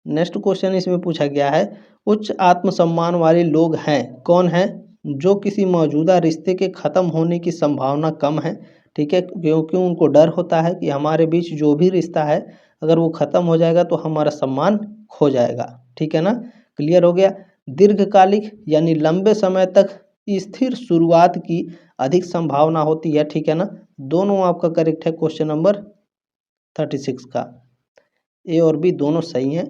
नेक्स्ट क्वेश्चन इसमें पूछा गया है, उच्च आत्मसम्मान वाले लोग हैं कौन हैं? जो किसी मौजूदा रिश्ते के ख़त्म होने की संभावना कम है, ठीक है, क्योंकि उनको डर होता है कि हमारे बीच जो भी रिश्ता है अगर वो ख़त्म हो जाएगा तो हमारा सम्मान खो जाएगा, ठीक है ना, क्लियर हो गया। दीर्घकालिक यानी लंबे समय तक स्थिर शुरुआत की अधिक संभावना होती है, ठीक है ना, दोनों आपका करेक्ट है क्वेश्चन नंबर 36 का। ए और बी दोनों सही हैं।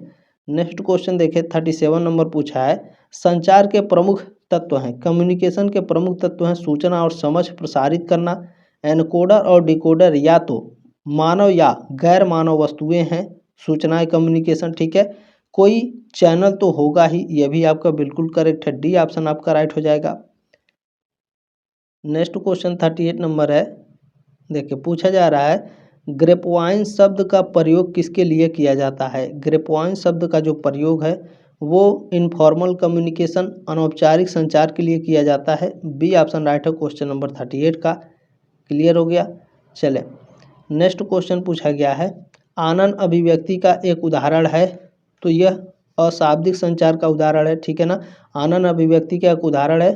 नेक्स्ट क्वेश्चन देखिए 37 नंबर पूछा है, संचार के प्रमुख तत्व हैं, कम्युनिकेशन के प्रमुख तत्व हैं सूचना और समझ प्रसारित करना, एनकोडर और डिकोडर या तो मानव या गैर मानव वस्तुएं हैं, सूचनाएं कम्युनिकेशन, ठीक है, कोई चैनल तो होगा ही, यह भी आपका बिल्कुल करेक्ट है, डी ऑप्शन आपका राइट हो जाएगा। नेक्स्ट क्वेश्चन 38 नंबर है, देखिए पूछा जा रहा है, ग्रेपवाइन शब्द का प्रयोग किसके लिए किया जाता है? ग्रेपवाइन शब्द का जो प्रयोग है वो इनफॉर्मल कम्युनिकेशन अनौपचारिक संचार के लिए किया जाता है। बी ऑप्शन राइट है क्वेश्चन नंबर 38 का। क्लियर हो गया। चले नेक्स्ट क्वेश्चन पूछा गया है, आनन अभिव्यक्ति का एक उदाहरण है, तो यह अशाब्दिक संचार का उदाहरण है, ठीक है ना, आनन अभिव्यक्ति का एक उदाहरण है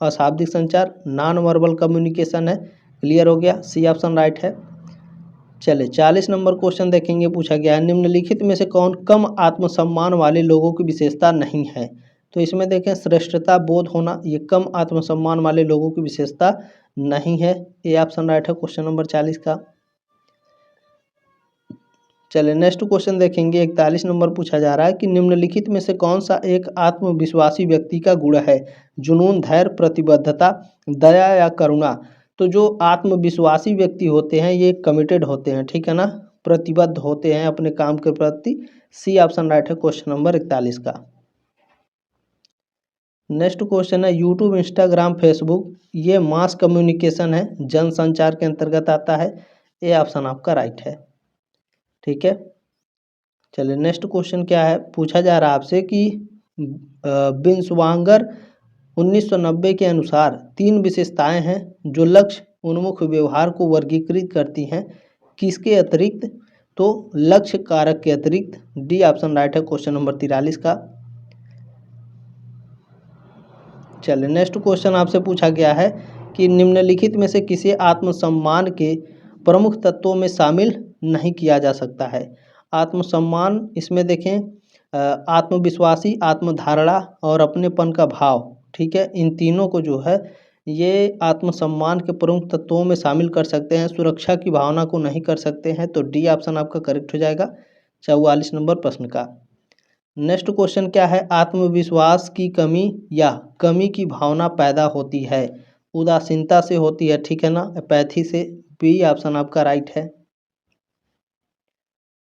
अशाब्दिक संचार, नॉन वर्बल कम्युनिकेशन है। क्लियर हो गया, सी ऑप्शन राइट है। चले 40 नंबर क्वेश्चन देखेंगे, पूछा गया है, निम्नलिखित में से कौन कम आत्मसम्मान वाले लोगों की विशेषता नहीं है? तो इसमें देखें श्रेष्ठता बोध होना, ये कम आत्मसम्मान वाले लोगों की विशेषता नहीं है, ये ऑप्शन राइट है क्वेश्चन नंबर 40 का। चले नेक्स्ट क्वेश्चन देखेंगे 41 नंबर पूछा जा रहा है कि निम्नलिखित में से कौन सा एक आत्मविश्वासी व्यक्ति का गुण है? जुनून, धैर्य, प्रतिबद्धता, दया या करुणा? तो जो आत्मविश्वासी व्यक्ति होते हैं ये कमिटेड होते हैं, ठीक है ना, प्रतिबद्ध होते हैं अपने काम के प्रति। सी ऑप्शन राइट है क्वेश्चन नंबर 41 का। नेक्स्ट क्वेश्चन है, यूट्यूब, इंस्टाग्राम, फेसबुक ये मास कम्युनिकेशन है, जनसंचार के अंतर्गत आता है। ये ऑप्शन आपका राइट है, ठीक है। चलिए नेक्स्ट क्वेश्चन क्या है, पूछा जा रहा है आपसे कि बिन्सवांगर 1990 के अनुसार 3 विशेषताएं हैं जो लक्ष्य उन्मुख व्यवहार को वर्गीकृत करती हैं, किसके अतिरिक्त? तो लक्ष्य कारक के अतिरिक्त। डी ऑप्शन राइट है क्वेश्चन नंबर 43 का। चलिए नेक्स्ट क्वेश्चन आपसे पूछा गया है कि निम्नलिखित में से किसी आत्मसम्मान के प्रमुख तत्वों में शामिल नहीं किया जा सकता है? आत्मसम्मान इसमें देखें आत्मविश्वासी, आत्मधारणा और अपनेपन का भाव, ठीक है, इन तीनों को जो है ये आत्मसम्मान के प्रमुख तत्वों में शामिल कर सकते हैं, सुरक्षा की भावना को नहीं कर सकते हैं, तो डी ऑप्शन आपका करेक्ट हो जाएगा 44 नंबर प्रश्न का। नेक्स्ट क्वेश्चन क्या है, आत्मविश्वास की कमी या कमी की भावना पैदा होती है, उदासीनता से होती है, ठीक है ना, एपैथी से। बी ऑप्शन आपका राइट है।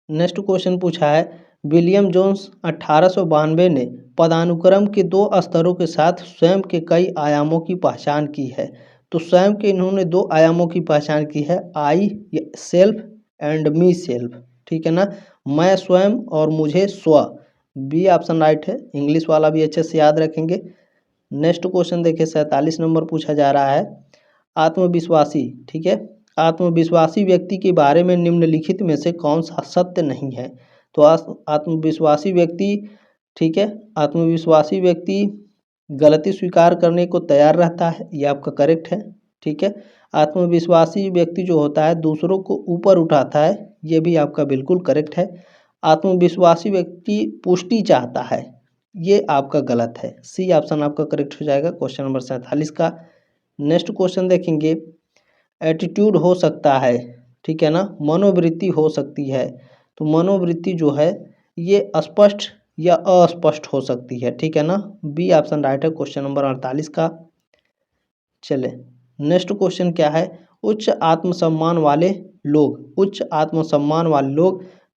नेक्स्ट क्वेश्चन पूछा है, विलियम जोन्स 1892 ने पदानुक्रम के 2 स्तरों के साथ स्वयं के कई आयामों की पहचान की है, तो स्वयं के इन्होंने 2 आयामों की पहचान की है, I self and me self, ठीक है ना, मैं स्वयं और मुझे स्व। बी ऑप्शन राइट है, इंग्लिश वाला भी अच्छे से याद रखेंगे। नेक्स्ट क्वेश्चन देखिए 47 नंबर पूछा जा रहा है, आत्मविश्वासी, ठीक है, आत्मविश्वासी व्यक्ति के बारे में निम्नलिखित में से कौन सा सत्य नहीं है? तो आत्मविश्वासी व्यक्ति, ठीक है, आत्मविश्वासी व्यक्ति गलती स्वीकार करने को तैयार रहता है, ये आपका करेक्ट है। ठीक है। आत्मविश्वासी व्यक्ति जो होता है दूसरों को ऊपर उठाता है, ये भी आपका बिल्कुल करेक्ट है। आत्मविश्वासी व्यक्ति पुष्टि चाहता है, ये आपका गलत है। सी ऑप्शन आपका करेक्ट हो जाएगा क्वेश्चन नंबर 47 का। नेक्स्ट क्वेश्चन देखेंगे, एटीट्यूड हो सकता है, ठीक है ना, मनोवृत्ति हो सकती है। तो मनोवृत्ति जो है ये स्पष्ट या अस्पष्ट हो सकती है, ठीक है ना। बी ऑप्शन राइट है क्वेश्चन नंबर 48 का। चले नेक्स्ट क्वेश्चन क्या है, उच्च आत्मसम्मान वाले लोग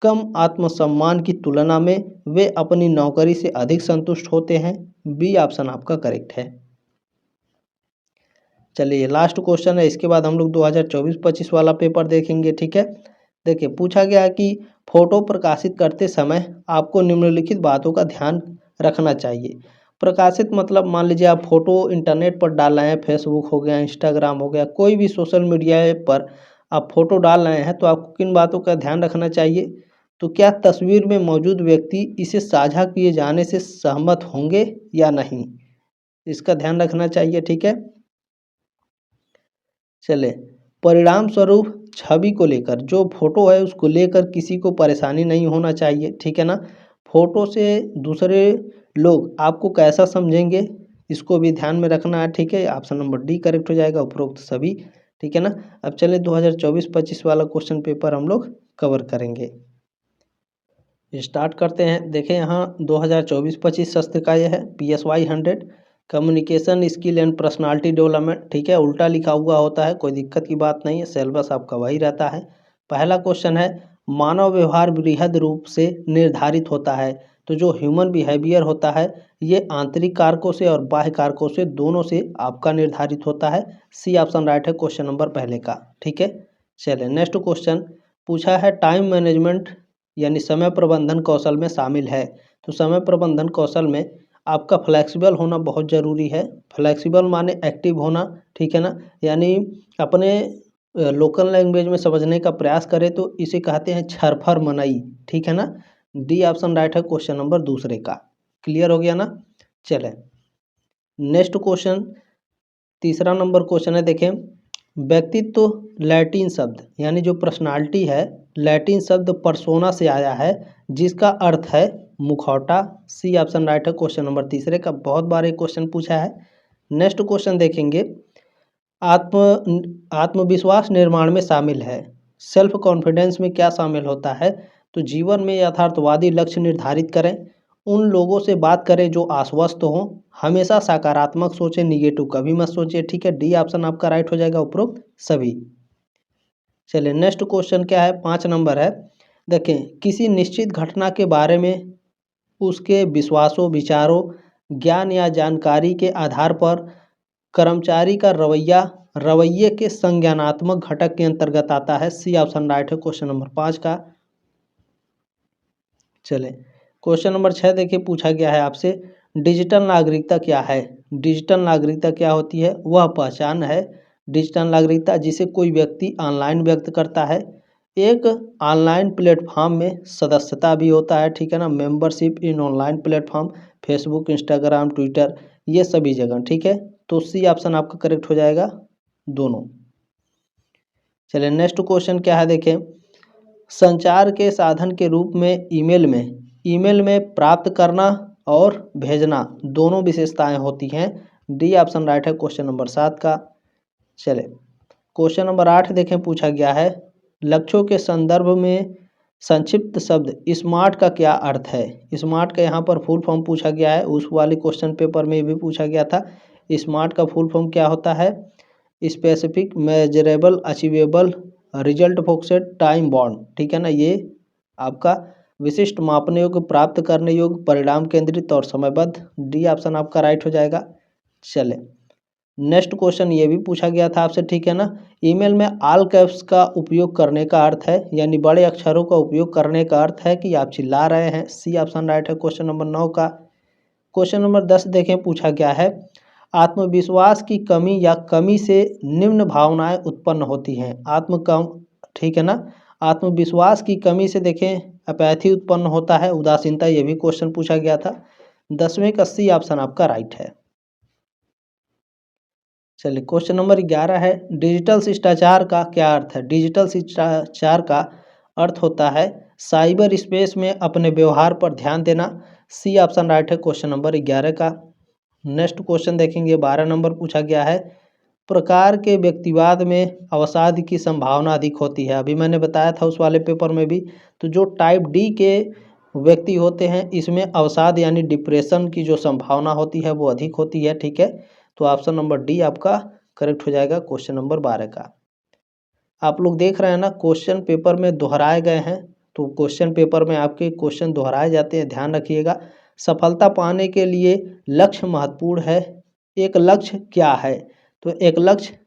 कम आत्मसम्मान की तुलना में वे अपनी नौकरी से अधिक संतुष्ट होते हैं। बी ऑप्शन आपका करेक्ट है। चलिए लास्ट क्वेश्चन है, इसके बाद हम लोग 2024-25 वाला पेपर देखेंगे। ठीक है। देखिए पूछा गया है कि फोटो प्रकाशित करते समय आपको निम्नलिखित बातों का ध्यान रखना चाहिए। प्रकाशित मतलब मान लीजिए आप फोटो इंटरनेट पर डाल रहे हैं, फेसबुक हो गया, इंस्टाग्राम हो गया, कोई भी सोशल मीडिया पर आप फोटो डाल रहे हैं तो आपको किन बातों का ध्यान रखना चाहिए। तो क्या तस्वीर में मौजूद व्यक्ति इसे साझा किए जाने से सहमत होंगे या नहीं, इसका ध्यान रखना चाहिए। ठीक है। चले परिणाम स्वरूप छवि को लेकर, जो फोटो है उसको लेकर किसी को परेशानी नहीं होना चाहिए, ठीक है ना। फोटो से दूसरे लोग आपको कैसा समझेंगे, इसको भी ध्यान में रखना है। ठीक है। ऑप्शन नंबर डी करेक्ट हो जाएगा, उपरोक्त सभी। ठीक है ना। अब चले 2024-25 वाला क्वेश्चन पेपर हम लोग कवर करेंगे, स्टार्ट करते हैं। देखें यहाँ 2024-25 सत्र का यह है PSY 100 communication skill and personality development. ठीक है, उल्टा लिखा हुआ होता है, कोई दिक्कत की बात नहीं है, सिलेबस आपका वही रहता है। पहला क्वेश्चन है, मानव व्यवहार बृहद रूप से निर्धारित होता है। तो जो ह्यूमन बिहेवियर होता है ये आंतरिक कारकों से और बाह्य कारकों से, दोनों से आपका निर्धारित होता है। सी ऑप्शन राइट है क्वेश्चन नंबर पहले का। ठीक है। चलिए नेक्स्ट क्वेश्चन पूछा है, टाइम मैनेजमेंट यानी समय प्रबंधन कौशल में शामिल है। तो समय प्रबंधन कौशल में आपका फ्लेक्सिबल होना बहुत ज़रूरी है। फ्लेक्सिबल माने एक्टिव होना, ठीक है ना, यानी अपने लोकल लैंग्वेज में समझने का प्रयास करें तो इसे कहते हैं छरफर मनई, ठीक है ना। डी ऑप्शन राइट है क्वेश्चन नंबर दूसरे का। क्लियर हो गया ना। चले नेक्स्ट क्वेश्चन, तीसरा नंबर क्वेश्चन है, देखें व्यक्तित्व लैटिन शब्द यानी जो पर्सनालिटी है, लैटिन शब्द पर्सोना से आया है जिसका अर्थ है मुखौटा। सी ऑप्शन राइट है क्वेश्चन नंबर तीसरे का। बहुत बार एक क्वेश्चन पूछा है। नेक्स्ट क्वेश्चन देखेंगे, आत्मविश्वास निर्माण में शामिल है। सेल्फ कॉन्फिडेंस में क्या शामिल होता है। तो जीवन में यथार्थवादी लक्ष्य निर्धारित करें, उन लोगों से बात करें जो आश्वस्त हों, हमेशा सकारात्मक सोचें, निगेटिव कभी मत सोचिए। ठीक है। डी ऑप्शन आपका राइट हो जाएगा, उपरोक्त सभी। चलिए नेक्स्ट क्वेश्चन क्या है, 5 नंबर है। देखें किसी निश्चित घटना के बारे में उसके विश्वासों, विचारों, ज्ञान या जानकारी के आधार पर कर्मचारी का रवैये के संज्ञानात्मक घटक के अंतर्गत आता है। सी ऑप्शन राइट है क्वेश्चन नंबर 5 का। चले क्वेश्चन नंबर 6 देखिए, पूछा गया है आपसे, डिजिटल नागरिकता क्या है। डिजिटल नागरिकता क्या होती है, वह पहचान है डिजिटल नागरिकता जिसे कोई व्यक्ति ऑनलाइन व्यक्त करता है। एक ऑनलाइन प्लेटफॉर्म में सदस्यता भी होता है, ठीक है ना, membership in online platform, Facebook, Instagram, Twitter, ये सभी जगह। ठीक है। तो सी ऑप्शन आपका करेक्ट हो जाएगा, दोनों। चलिए नेक्स्ट क्वेश्चन क्या है, देखें संचार के साधन के रूप में ईमेल में प्राप्त करना और भेजना दोनों विशेषताएं होती हैं। डी ऑप्शन राइट है क्वेश्चन नंबर 7 का। चले क्वेश्चन नंबर 8 देखें, पूछा गया है लक्ष्यों के संदर्भ में संक्षिप्त शब्द स्मार्ट का क्या अर्थ है। स्मार्ट का यहाँ पर फुल फॉर्म पूछा गया है, उस वाले क्वेश्चन पेपर में भी पूछा गया था। स्मार्ट का फुल फॉर्म क्या होता है, specific, measurable, achievable, result focused, time bound. ठीक है ना, ये आपका विशिष्ट, मापने योग्य, प्राप्त करने योग्य, परिणाम केंद्रित और समयबद्ध। डी ऑप्शन आपका राइट हो जाएगा। चले नेक्स्ट क्वेश्चन ये भी पूछा गया था आपसे, ठीक है ना। ईमेल में ऑल कैप्स का उपयोग करने का अर्थ है, यानी बड़े अक्षरों का उपयोग करने का अर्थ है कि आप चिल्ला रहे हैं। सी ऑप्शन राइट है क्वेश्चन नंबर 9 का। क्वेश्चन नंबर 10 देखें, पूछा गया है आत्मविश्वास की कमी या कमी से निम्न भावनाएं उत्पन्न होती हैं। ठीक है ना, आत्मविश्वास की कमी से देखें अपैथी उत्पन्न होता है, उदासीनता, ये भी क्वेश्चन पूछा गया था। 10वें का सी ऑप्शन आपका राइट है। चलिए क्वेश्चन नंबर 11 है, डिजिटल शिष्टाचार का क्या अर्थ है? डिजिटल शिष्टाचार का अर्थ होता है साइबर स्पेस में अपने व्यवहार पर ध्यान देना। सी ऑप्शन राइट है क्वेश्चन नंबर 11 का। नेक्स्ट क्वेश्चन देखेंगे, 12 नंबर पूछा गया है, प्रकार के व्यक्तिवाद में अवसाद की संभावना अधिक होती है। अभी मैंने बताया था उस वाले पेपर में भी। तो जो टाइप डी के व्यक्ति होते हैं इसमें अवसाद यानी डिप्रेशन की जो संभावना होती है वो अधिक होती है। ठीक है, तो ऑप्शन नंबर डी आपका करेक्ट हो जाएगा क्वेश्चन नंबर 12 का। आप लोग देख रहे हैं ना, क्वेश्चन पेपर में दोहराए गए हैं। तो क्वेश्चन पेपर में आपके क्वेश्चन दोहराए जाते हैं, ध्यान रखिएगा। सफलता पाने के लिए लक्ष्य महत्वपूर्ण है। एक लक्ष्य क्या है? तो एक लक्ष्य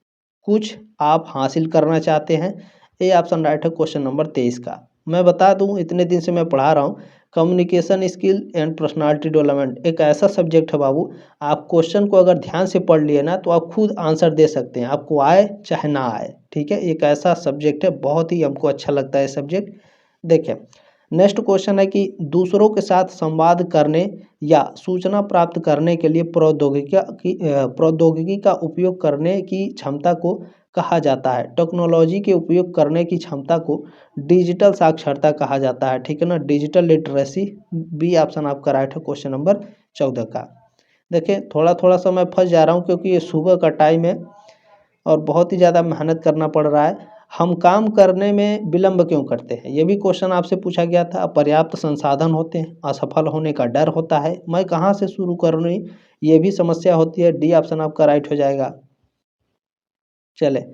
कुछ आप हासिल करना चाहते हैं। ये ऑप्शन राइट है क्वेश्चन नंबर 23 का। मैं बता दूं, इतने दिन से मैं पढ़ा रहा हूँ, communication skill and personality development एक ऐसा सब्जेक्ट है बाबू, आप क्वेश्चन को अगर ध्यान से पढ़ लिए ना तो आप खुद आंसर दे सकते हैं, आपको आए चाहे ना आए। ठीक है, एक ऐसा सब्जेक्ट है, बहुत ही हमको अच्छा लगता है सब्जेक्ट। देखें, नेक्स्ट क्वेश्चन है कि दूसरों के साथ संवाद करने या सूचना प्राप्त करने के लिए प्रौद्योगिकी का उपयोग करने की क्षमता को कहा जाता है। टेक्नोलॉजी के उपयोग करने की क्षमता को डिजिटल साक्षरता कहा जाता है। ठीक है ना, डिजिटल लिटरेसी। बी ऑप्शन आपका राइट है क्वेश्चन नंबर 14 का। देखिए थोड़ा थोड़ा सा मैं फंस जा रहा हूँ क्योंकि ये सुबह का टाइम है और बहुत ही ज़्यादा मेहनत करना पड़ रहा है। हम काम करने में विलंब क्यों करते हैं, ये भी क्वेश्चन आपसे पूछा गया था। अपर्याप्त संसाधन होते हैं, असफल होने का डर होता है, मैं कहाँ से शुरू करूँ, ये भी समस्या होती है। डी ऑप्शन आपका राइट हो जाएगा। चले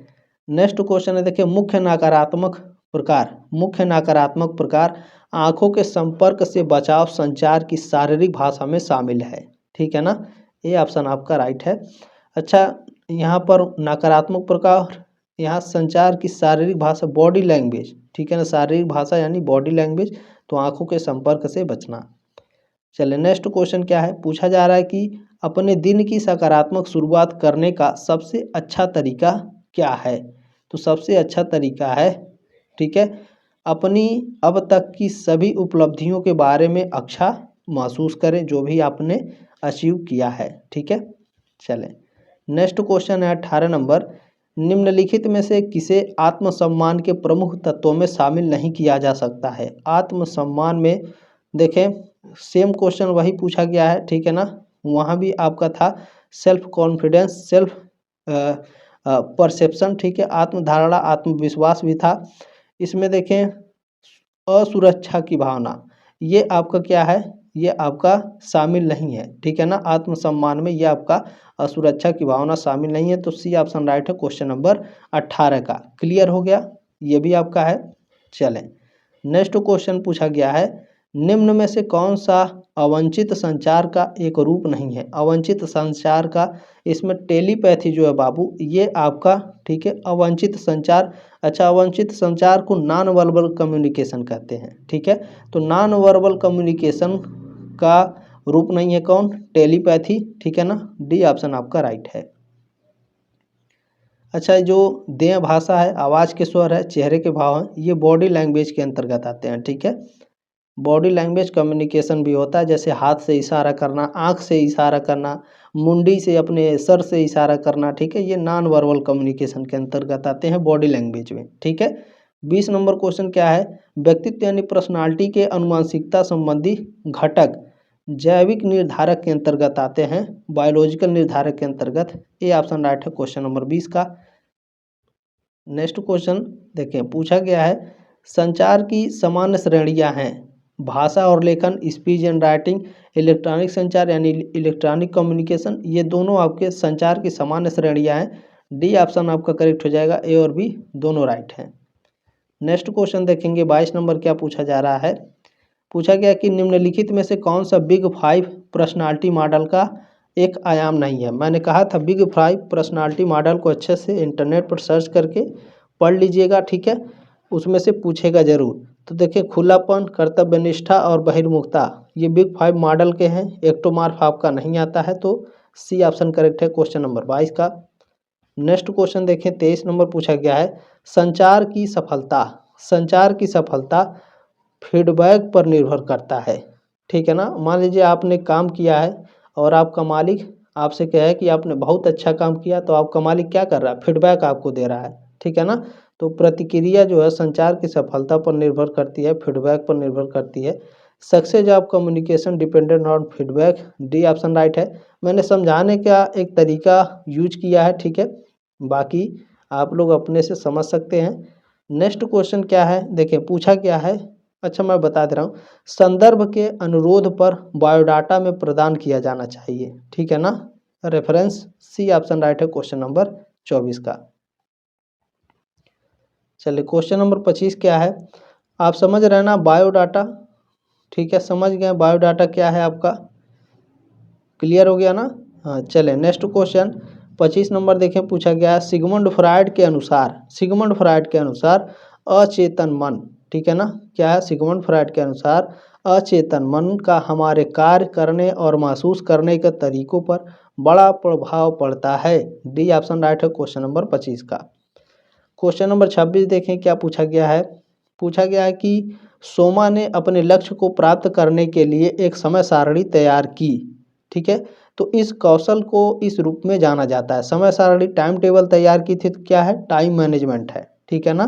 नेक्स्ट क्वेश्चन है, देखिए मुख्य नकारात्मक प्रकार। मुख्य नकारात्मक प्रकार आंखों के संपर्क से बचाव संचार की शारीरिक भाषा में शामिल है। ठीक है ना, ये ऑप्शन आपका राइट है। अच्छा, यहाँ पर नकारात्मक प्रकार, यहाँ संचार की शारीरिक भाषा बॉडी लैंग्वेज। ठीक है ना, शारीरिक भाषा यानी बॉडी लैंग्वेज, तो आंखों के संपर्क से बचना। चलिए नेक्स्ट क्वेश्चन क्या है, पूछा जा रहा है कि अपने दिन की सकारात्मक शुरुआत करने का सबसे अच्छा तरीका क्या है? तो सबसे अच्छा तरीका है, ठीक है, अपनी अब तक की सभी उपलब्धियों के बारे में अच्छा महसूस करें, जो भी आपने अचीव किया है। ठीक है, चलें नेक्स्ट क्वेश्चन है 18 नंबर, निम्नलिखित में से किसे आत्मसम्मान के प्रमुख तत्वों में शामिल नहीं किया जा सकता है? आत्मसम्मान में देखें सेम क्वेश्चन वही पूछा गया है। ठीक है ना, वहाँ भी आपका था सेल्फ कॉन्फिडेंस, सेल्फ परसेप्शन। ठीक है, आत्मधारणा, आत्मविश्वास भी था। इसमें देखें असुरक्षा की भावना, ये आपका क्या है, ये आपका शामिल नहीं है। ठीक है ना, आत्मसम्मान में ये आपका असुरक्षा की भावना शामिल नहीं है। तो सी ऑप्शन राइट है क्वेश्चन नंबर 18 का। क्लियर हो गया, ये भी आपका है। चलें नेक्स्ट क्वेश्चन पूछा गया है, निम्न में से कौन सा अवंचित संचार का एक रूप नहीं है? अवंचित संचार का, इसमें टेलीपैथी जो है बाबू, ये आपका, ठीक है, अवंचित संचार। अच्छा, अवंचित संचार को नॉन वर्बल कम्युनिकेशन कहते हैं। ठीक है, तो नॉन वर्बल कम्युनिकेशन का रूप नहीं है कौन? टेलीपैथी। ठीक है ना, डी ऑप्शन आपका राइट है। अच्छा, जो देह भाषा है, आवाज़ के स्वर है, चेहरे के भाव हैं, ये बॉडी लैंग्वेज के अंतर्गत आते हैं। ठीक है, बॉडी लैंग्वेज कम्युनिकेशन भी होता है, जैसे हाथ से इशारा करना, आंख से इशारा करना, मुंडी से अपने सर से इशारा करना। ठीक है, ये नॉन वर्बल कम्युनिकेशन के अंतर्गत आते हैं बॉडी लैंग्वेज में। ठीक है, 20 नंबर क्वेश्चन क्या है, व्यक्तित्व यानी पर्सनालिटी के अनुवांशिकता संबंधी घटक जैविक निर्धारक के अंतर्गत आते हैं, बायोलॉजिकल निर्धारक के अंतर्गत। ये ऑप्शन राइट है क्वेश्चन नंबर 20 का। नेक्स्ट क्वेश्चन देखें, पूछा गया है संचार की सामान्य श्रेणियां हैं, भाषा और लेखन, स्पीच एंड राइटिंग, इलेक्ट्रॉनिक संचार यानी इलेक्ट्रॉनिक कम्युनिकेशन, ये दोनों आपके संचार की सामान्य श्रेणियां हैं। डी ऑप्शन आपका करेक्ट हो जाएगा, ए और बी दोनों राइट हैं। नेक्स्ट क्वेश्चन देखेंगे, 22 नंबर क्या पूछा जा रहा है, पूछा गया कि निम्नलिखित में से कौन सा बिग 5 पर्सनालिटी मॉडल का एक आयाम नहीं है? मैंने कहा था बिग 5 पर्सनालिटी मॉडल को अच्छे से इंटरनेट पर सर्च करके पढ़ लीजिएगा। ठीक है, उसमें से पूछेगा जरूर। तो देखिए, खुलापन, कर्तव्यनिष्ठा और बहिर्मुखता, ये बिग 5 मॉडल के हैं। एक्टोमार्फ आपका नहीं आता है, तो सी ऑप्शन करेक्ट है क्वेश्चन नंबर 22 का। नेक्स्ट क्वेश्चन देखें, 23 नंबर पूछा गया है, संचार की सफलता, संचार की सफलता फीडबैक पर निर्भर करता है। ठीक है ना, मान लीजिए आपने काम किया है और आपका मालिक आपसे क्या है कि आपने बहुत अच्छा काम किया तो आपका मालिक क्या कर रहा है, फीडबैक आपको दे रहा है, ठीक है ना। तो प्रतिक्रिया जो है संचार की सफलता पर निर्भर करती है, फीडबैक पर निर्भर करती है। Success of communication dependent on feedback, D option right है। मैंने समझाने का एक तरीका यूज किया है, ठीक है, बाकी आप लोग अपने से समझ सकते हैं। नेक्स्ट क्वेश्चन क्या है, देखिए पूछा क्या है, अच्छा मैं बता दे रहा हूँ, संदर्भ के अनुरोध पर बायोडाटा में प्रदान किया जाना चाहिए, ठीक है ना। रेफरेंस सी ऑप्शन राइट है क्वेश्चन नंबर 24 का। चलिए क्वेश्चन नंबर 25 क्या है, आप समझ रहे हैं ना बायोडाटा, ठीक है, समझ गए बायोडाटा क्या है आपका, क्लियर हो गया ना। हाँ चले नेक्स्ट क्वेश्चन 25 नंबर देखें, पूछा गया है सिगमंड फ्रायड के अनुसार, सिगमंड फ्रायड के अनुसार अचेतन मन, ठीक है ना, क्या है, सिगमंड फ्रायड के अनुसार अचेतन मन का हमारे कार्य करने और महसूस करने के तरीकों पर बड़ा प्रभाव पड़ता है, डी ऑप्शन राइट है क्वेश्चन नंबर 25 का। क्वेश्चन नंबर 26 देखें क्या पूछा गया है, पूछा गया है कि सोमा ने अपने लक्ष्य को प्राप्त करने के लिए एक समय सारणी तैयार की, ठीक है, तो इस कौशल को इस रूप में जाना जाता है, समय सारणी टाइम टेबल तैयार की थी तो क्या है, टाइम मैनेजमेंट है, ठीक है ना,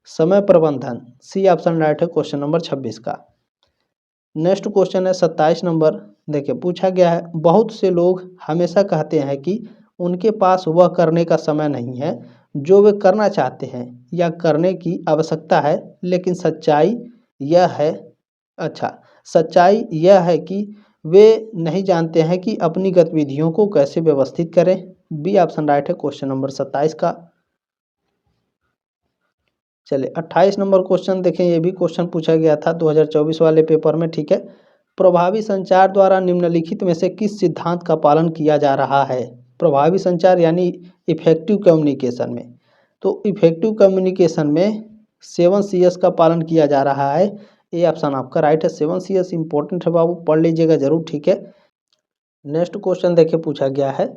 समय प्रबंधन, सी ऑप्शन राइट है क्वेश्चन नंबर 26 का। नेक्स्ट क्वेश्चन है 27 नंबर, देखिए पूछा गया है बहुत से लोग हमेशा कहते हैं कि उनके पास वह करने का समय नहीं है जो वे करना चाहते हैं या करने की आवश्यकता है, लेकिन सच्चाई यह है, अच्छा, सच्चाई यह है कि वे नहीं जानते हैं कि अपनी गतिविधियों को कैसे व्यवस्थित करें, बी ऑप्शन राइट है क्वेश्चन नंबर 27 का। चलिए 28 नंबर क्वेश्चन देखें, ये भी क्वेश्चन पूछा गया था 2024 वाले पेपर में, ठीक है, प्रभावी संचार द्वारा निम्नलिखित में से किस सिद्धांत का पालन किया जा रहा है, प्रभावी संचार यानी इफेक्टिव कम्युनिकेशन में, तो इफेक्टिव कम्युनिकेशन में 7 Cs का पालन किया जा रहा है, ये ऑप्शन आपका राइट है। 7 Cs इंपॉर्टेंट है बाबू, पढ़ लीजिएगा जरूर, ठीक है। नेक्स्ट क्वेश्चन देखिए पूछा गया है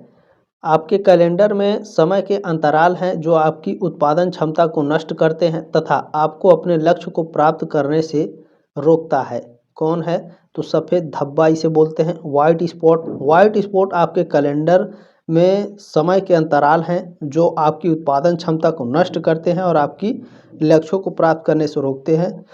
आपके कैलेंडर में समय के अंतराल हैं जो आपकी उत्पादन क्षमता को नष्ट करते हैं तथा आपको अपने लक्ष्य को प्राप्त करने से रोकता है, कौन है, तो सफ़ेद धब्बा इसे बोलते हैं, वाइट स्पॉट, वाइट स्पॉट आपके कैलेंडर में समय के अंतराल हैं जो आपकी उत्पादन क्षमता को नष्ट करते हैं और आपकी लक्ष्यों को प्राप्त करने से रोकते हैं,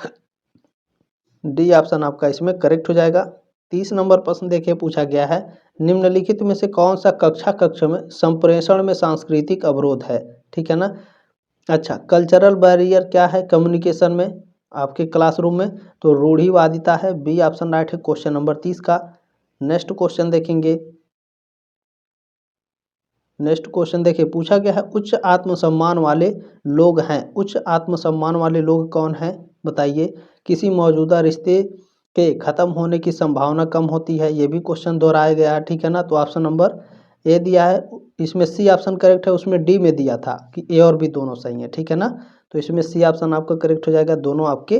डी ऑप्शन आपका इसमें करेक्ट हो जाएगा। 30 नंबर प्रश्न देखिए पूछा गया है निम्नलिखित में से कौन सा कक्ष में संप्रेषण में सांस्कृतिक अवरोध है, ठीक है ना, अच्छा, कल्चरल बैरियर क्या है कम्युनिकेशन में आपके क्लासरूम में, तो रूढ़िवादिता है, बी ऑप्शन राइट है क्वेश्चन नंबर 30 का। नेक्स्ट क्वेश्चन देखेंगे, नेक्स्ट क्वेश्चन देखिए पूछा गया है उच्च आत्मसम्मान वाले लोग हैं, उच्च आत्मसम्मान वाले लोग कौन हैं बताइए, किसी मौजूदा रिश्ते के ख़त्म होने की संभावना कम होती है, ये भी क्वेश्चन दोहराया गया है, ठीक है ना, तो ऑप्शन नंबर ए दिया है, इसमें सी ऑप्शन करेक्ट है, उसमें डी में दिया था कि ए और बी दोनों सही है, ठीक है ना, तो इसमें सी ऑप्शन आपका करेक्ट हो जाएगा, दोनों आपके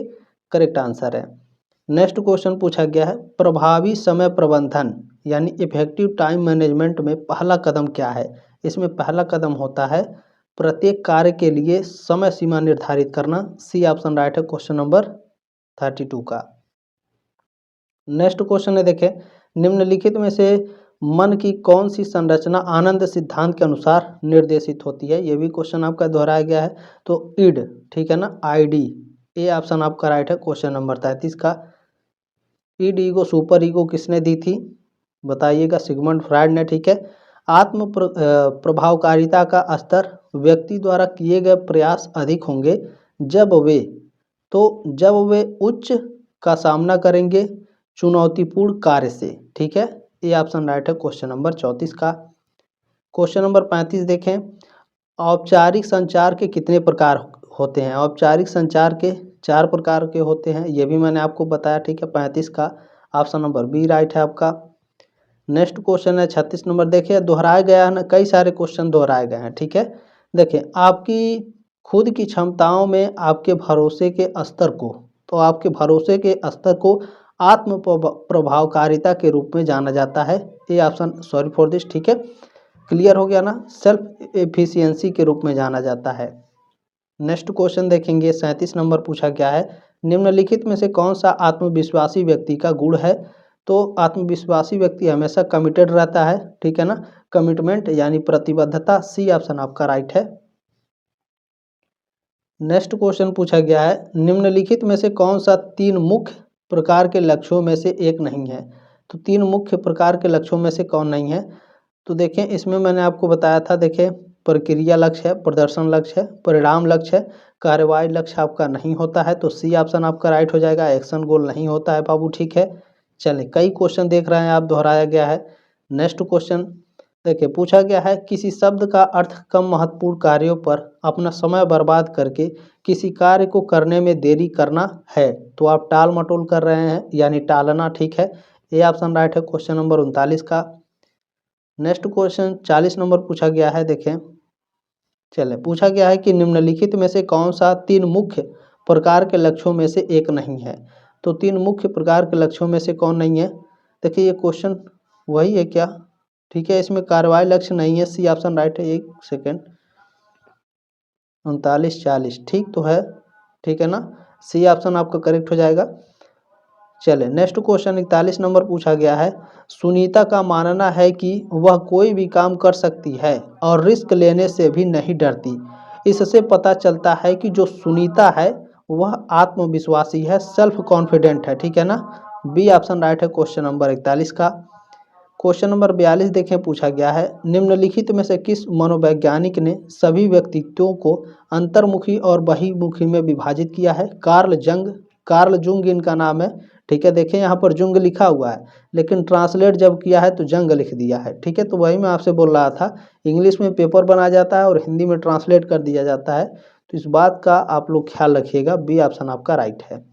करेक्ट आंसर है। नेक्स्ट क्वेश्चन पूछा गया है प्रभावी समय प्रबंधन यानी इफेक्टिव टाइम मैनेजमेंट में पहला कदम क्या है, इसमें पहला कदम होता है प्रत्येक कार्य के लिए समय सीमा निर्धारित करना, सी ऑप्शन राइट है क्वेश्चन नंबर 32 का। नेक्स्ट क्वेश्चन है देखें निम्नलिखित में से मन की कौन सी संरचना आनंद सिद्धांत के अनुसार निर्देशित होती है, ये भी क्वेश्चन आपका दोहराया गया है, तो इड, ठीक है ना, आईडी, ए ऑप्शन आपका राइट है क्वेश्चन नंबर 33 का। ईड ईगो सुपर ईगो किसने दी थी बताइएगा, सिगमंड फ्रायड ने, ठीक है। प्रभावकारिता का स्तर व्यक्ति द्वारा किए गए प्रयास अधिक होंगे जब वे, तो जब वे उच्च का सामना करेंगे चुनौतीपूर्ण कार्य से, ठीक है, ये ऑप्शन राइट है क्वेश्चन नंबर 34 का। क्वेश्चन नंबर 35 देखें औपचारिक संचार के कितने प्रकार होते हैं, औपचारिक संचार के 4 प्रकार के होते हैं, ये भी मैंने आपको बताया, ठीक है, 35 का ऑप्शन नंबर बी राइट है आपका। नेक्स्ट क्वेश्चन है 36 नंबर, देखिए दोहराया गया है ना, कई सारे क्वेश्चन दोहराए गए हैं, ठीक है, देखिए आपकी खुद की क्षमताओं में आपके भरोसे के स्तर को, तो आपके भरोसे के स्तर को आत्म प्रभावकारिता के रूप में जाना जाता है, ये ऑप्शन सॉरी फॉर दिस, ठीक है, क्लियर हो गया ना, सेल्फ एफिशिएंसी के रूप में जाना जाता है। नेक्स्ट क्वेश्चन देखेंगे 37 नंबर पूछा गया है निम्नलिखित में से कौन सा आत्मविश्वासी व्यक्ति का गुण है, तो आत्मविश्वासी व्यक्ति हमेशा कमिटेड रहता है, ठीक है ना। कमिटमेंट यानी प्रतिबद्धता, सी ऑप्शन आपका राइट है। नेक्स्ट क्वेश्चन पूछा गया है, निम्नलिखित में से कौन सा 3 मुख्य प्रकार के लक्ष्यों में से एक नहीं है। तो 3 मुख्य प्रकार के लक्ष्यों में से कौन नहीं है। तो देखें, इसमें मैंने आपको बताया था, देखें प्रक्रिया लक्ष्य है, प्रदर्शन लक्ष्य है, परिणाम लक्ष्य है, कार्रवाई लक्ष्य आपका नहीं होता है। तो सी ऑप्शन आपका राइट हो जाएगा, एक्शन गोल नहीं होता है बाबू, ठीक है। चलिए, कई क्वेश्चन देख रहे हैं आप, दोहराया गया है। नेक्स्ट क्वेश्चन देखिए, पूछा गया है, किसी शब्द का अर्थ कम महत्वपूर्ण कार्यों पर अपना समय बर्बाद करके किसी कार्य को करने में देरी करना है। तो आप टाल मटोल कर रहे हैं, यानी टालना, ठीक है। ये ऑप्शन राइट है क्वेश्चन नंबर 39 का। नेक्स्ट क्वेश्चन 40 नंबर पूछा गया है, देखें। चले, पूछा गया है कि निम्नलिखित में से कौन सा 3 मुख्य प्रकार के लक्ष्यों में से एक नहीं है। तो 3 मुख्य प्रकार के लक्ष्यों में से कौन नहीं है। देखिए, ये क्वेश्चन वही है क्या, ठीक है। इसमें कार्रवाई लक्ष्य नहीं है, सी ऑप्शन राइट है। एक सेकेंड, 39 40 ठीक तो है, ठीक है ना। सी ऑप्शन आपका करेक्ट हो जाएगा। चले, नेक्स्ट क्वेश्चन 41 नंबर पूछा गया है, सुनीता का मानना है कि वह कोई भी काम कर सकती है और रिस्क लेने से भी नहीं डरती। इससे पता चलता है कि जो सुनीता है वह आत्मविश्वासी है, सेल्फ कॉन्फिडेंट है, ठीक है ना। बी ऑप्शन राइट है क्वेश्चन नंबर 41 का। क्वेश्चन नंबर 42 देखें, पूछा गया है, निम्नलिखित में से किस मनोवैज्ञानिक ने सभी व्यक्तित्वों को अंतर्मुखी और बहिर्मुखी में विभाजित किया है। कार्ल जुंग इनका नाम है, ठीक है। देखें, यहाँ पर जुंग लिखा हुआ है, लेकिन ट्रांसलेट जब किया है तो जंग लिख दिया है, ठीक है। तो वही मैं आपसे बोल रहा था, इंग्लिश में पेपर बनाया जाता है और हिंदी में ट्रांसलेट कर दिया जाता है, तो इस बात का आप लोग ख्याल रखिएगा। बी ऑप्शन आपका राइट है।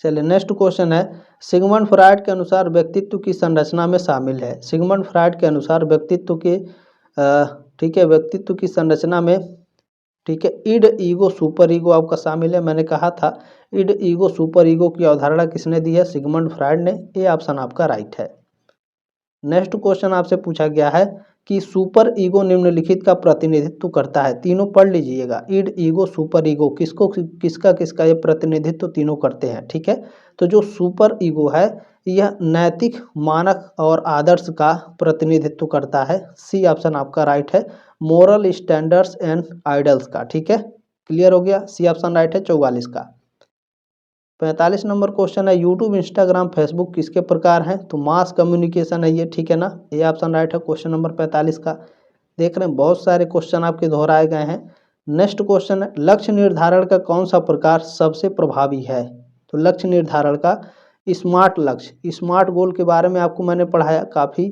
चलिए, नेक्स्ट क्वेश्चन है, सिगमंड फ्रॉइड के अनुसार व्यक्तित्व की संरचना में शामिल है। सिगमंड फ्रॉइड के अनुसार व्यक्तित्व के ठीक है, व्यक्तित्व की संरचना में, ठीक है, इड, ईगो, सुपर ईगो आपका शामिल है। मैंने कहा था, इड, ईगो, सुपर ईगो की अवधारणा किसने दी है, सिगमंड फ्रॉइड ने। ये ऑप्शन आपका राइट है। नेक्स्ट क्वेश्चन आपसे पूछा गया है कि सुपर ईगो निम्नलिखित का प्रतिनिधित्व करता है। तीनों पढ़ लीजिएगा, इड, ईगो, सुपर ईगो किसका ये प्रतिनिधित्व तीनों करते हैं, ठीक है। तो जो सुपर ईगो है यह नैतिक मानक और आदर्श का प्रतिनिधित्व करता है। सी ऑप्शन आपका राइट है, मोरल स्टैंडर्ड्स एंड आइडल्स का, ठीक है। क्लियर हो गया, सी ऑप्शन राइट है 44 का। 45 नंबर क्वेश्चन है, यूट्यूब, इंस्टाग्राम, फेसबुक किसके प्रकार हैं। तो मास कम्युनिकेशन है ये, ठीक है ना। ये ऑप्शन राइट है क्वेश्चन नंबर 45 का। देख रहे हैं, बहुत सारे क्वेश्चन आपके दोहराए गए हैं। नेक्स्ट क्वेश्चन है, लक्ष्य निर्धारण का कौन सा प्रकार सबसे प्रभावी है। तो लक्ष्य निर्धारण का स्मार्ट लक्ष्य, स्मार्ट गोल के बारे में आपको मैंने पढ़ाया, काफ़ी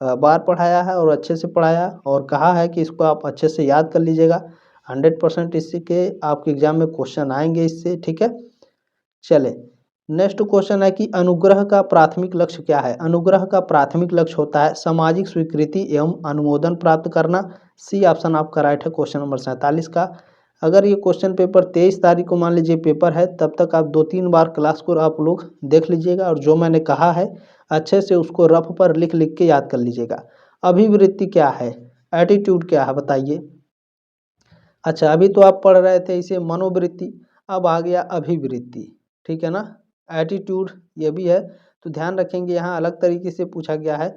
बार पढ़ाया है और अच्छे से पढ़ाया, और कहा है कि इसको आप अच्छे से याद कर लीजिएगा। 100% इससे के आपके एग्जाम में क्वेश्चन आएंगे इससे, ठीक है। चले, नेक्स्ट क्वेश्चन है कि अनुग्रह का प्राथमिक लक्ष्य क्या है। अनुग्रह का प्राथमिक लक्ष्य होता है सामाजिक स्वीकृति एवं अनुमोदन प्राप्त करना। सी ऑप्शन आपका राइट है क्वेश्चन नंबर 47 का। अगर ये क्वेश्चन पेपर 23 तारीख को मान लीजिए पेपर है, तब तक आप 2-3 बार क्लास को आप लोग देख लीजिएगा, और जो मैंने कहा है अच्छे से उसको रफ पर लिख लिख के याद कर लीजिएगा। अभिवृत्ति क्या है, एटीट्यूड क्या है, बताइए। अच्छा, अभी तो आप पढ़ रहे थे इसे मनोवृत्ति, अब आ गया अभिवृत्ति, ठीक है ना। एटीट्यूड ये भी है, तो ध्यान रखेंगे, यहाँ अलग तरीके से पूछा गया है।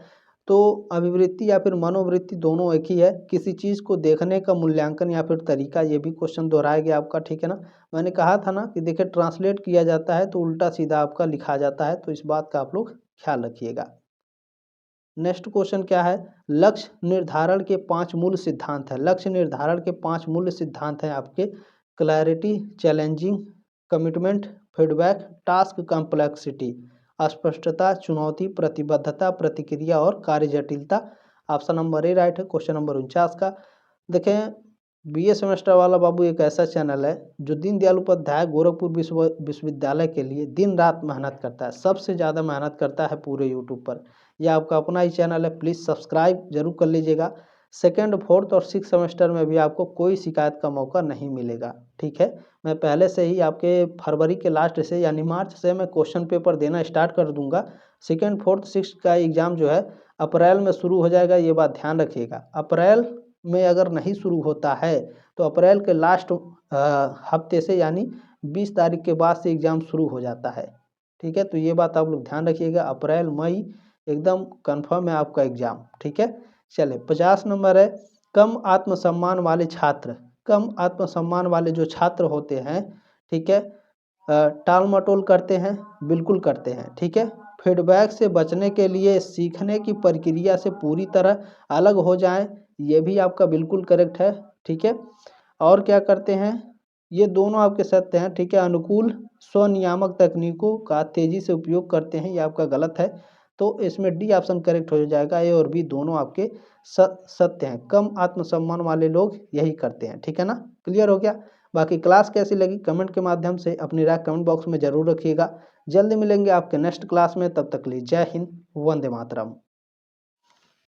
तो अभिवृत्ति या फिर मनोवृत्ति दोनों एक ही है, किसी चीज़ को देखने का मूल्यांकन या फिर तरीका, ये भी क्वेश्चन दोहराया गया आपका, ठीक है ना। मैंने कहा था ना कि देखिए, ट्रांसलेट किया जाता है तो उल्टा सीधा आपका लिखा जाता है, तो इस बात का आप लोग ख्याल रखिएगा। नेक्स्ट क्वेश्चन क्या है, लक्ष्य निर्धारण के 5 मूल सिद्धांत है। लक्ष्य निर्धारण के 5 मूल सिद्धांत हैं आपके, clarity, challenging, commitment, feedback, task complexity, अस्पष्टता, चुनौती, प्रतिबद्धता, प्रतिक्रिया और कार्य जटिलता। ऑप्शन नंबर ए राइट है क्वेश्चन नंबर 49 का। देखें, बीए सेमेस्टर वाला बाबू एक ऐसा चैनल है जो दीनदयाल उपाध्याय गोरखपुर विश्वविद्यालय के लिए दिन रात मेहनत करता है, सबसे ज़्यादा मेहनत करता है पूरे यूट्यूब पर। यह आपका अपना ही चैनल है, प्लीज़ सब्सक्राइब जरूर कर लीजिएगा। सेकेंड, फोर्थ और 6 सेमेस्टर में भी आपको कोई शिकायत का मौका नहीं मिलेगा, ठीक है। मैं पहले से ही आपके फरवरी के लास्ट से यानी मार्च से मैं क्वेश्चन पेपर देना स्टार्ट कर दूंगा। सेकेंड, फोर्थ, 6 का एग्ज़ाम जो है अप्रैल में शुरू हो जाएगा, ये बात ध्यान रखिएगा। अप्रैल में अगर नहीं शुरू होता है तो अप्रैल के लास्ट हफ्ते से यानी 20 तारीख के बाद से एग्ज़ाम शुरू हो जाता है। ठीक है, तो ये बात आप लोग ध्यान रखिएगा, अप्रैल मई एकदम कन्फर्म है आपका एग्जाम। ठीक है, चलिए 50 नंबर है, कम आत्मसम्मान वाले छात्र, कम आत्मसम्मान वाले जो छात्र होते हैं, ठीक है, टाल मटोल करते हैं, बिल्कुल करते हैं। ठीक है, फीडबैक से बचने के लिए सीखने की प्रक्रिया से पूरी तरह अलग हो जाएं, ये भी आपका बिल्कुल करेक्ट है। ठीक है, और क्या करते हैं, ये दोनों आपके सत्य हैं। ठीक है, अनुकूल स्वनियामक तकनीकों का तेजी से उपयोग करते हैं, ये आपका गलत है। तो इसमें डी ऑप्शन करेक्ट हो जाएगा, ए और बी दोनों आपके सत्य हैं। कम आत्मसम्मान वाले लोग यही करते हैं। ठीक है ना, क्लियर हो गया। बाकी क्लास कैसी लगी कमेंट के माध्यम से अपनी राय कमेंट बॉक्स में जरूर रखिएगा। जल्दी मिलेंगे आपके नेक्स्ट क्लास में, तब तक के लिए जय हिंद, वंदे मातरम।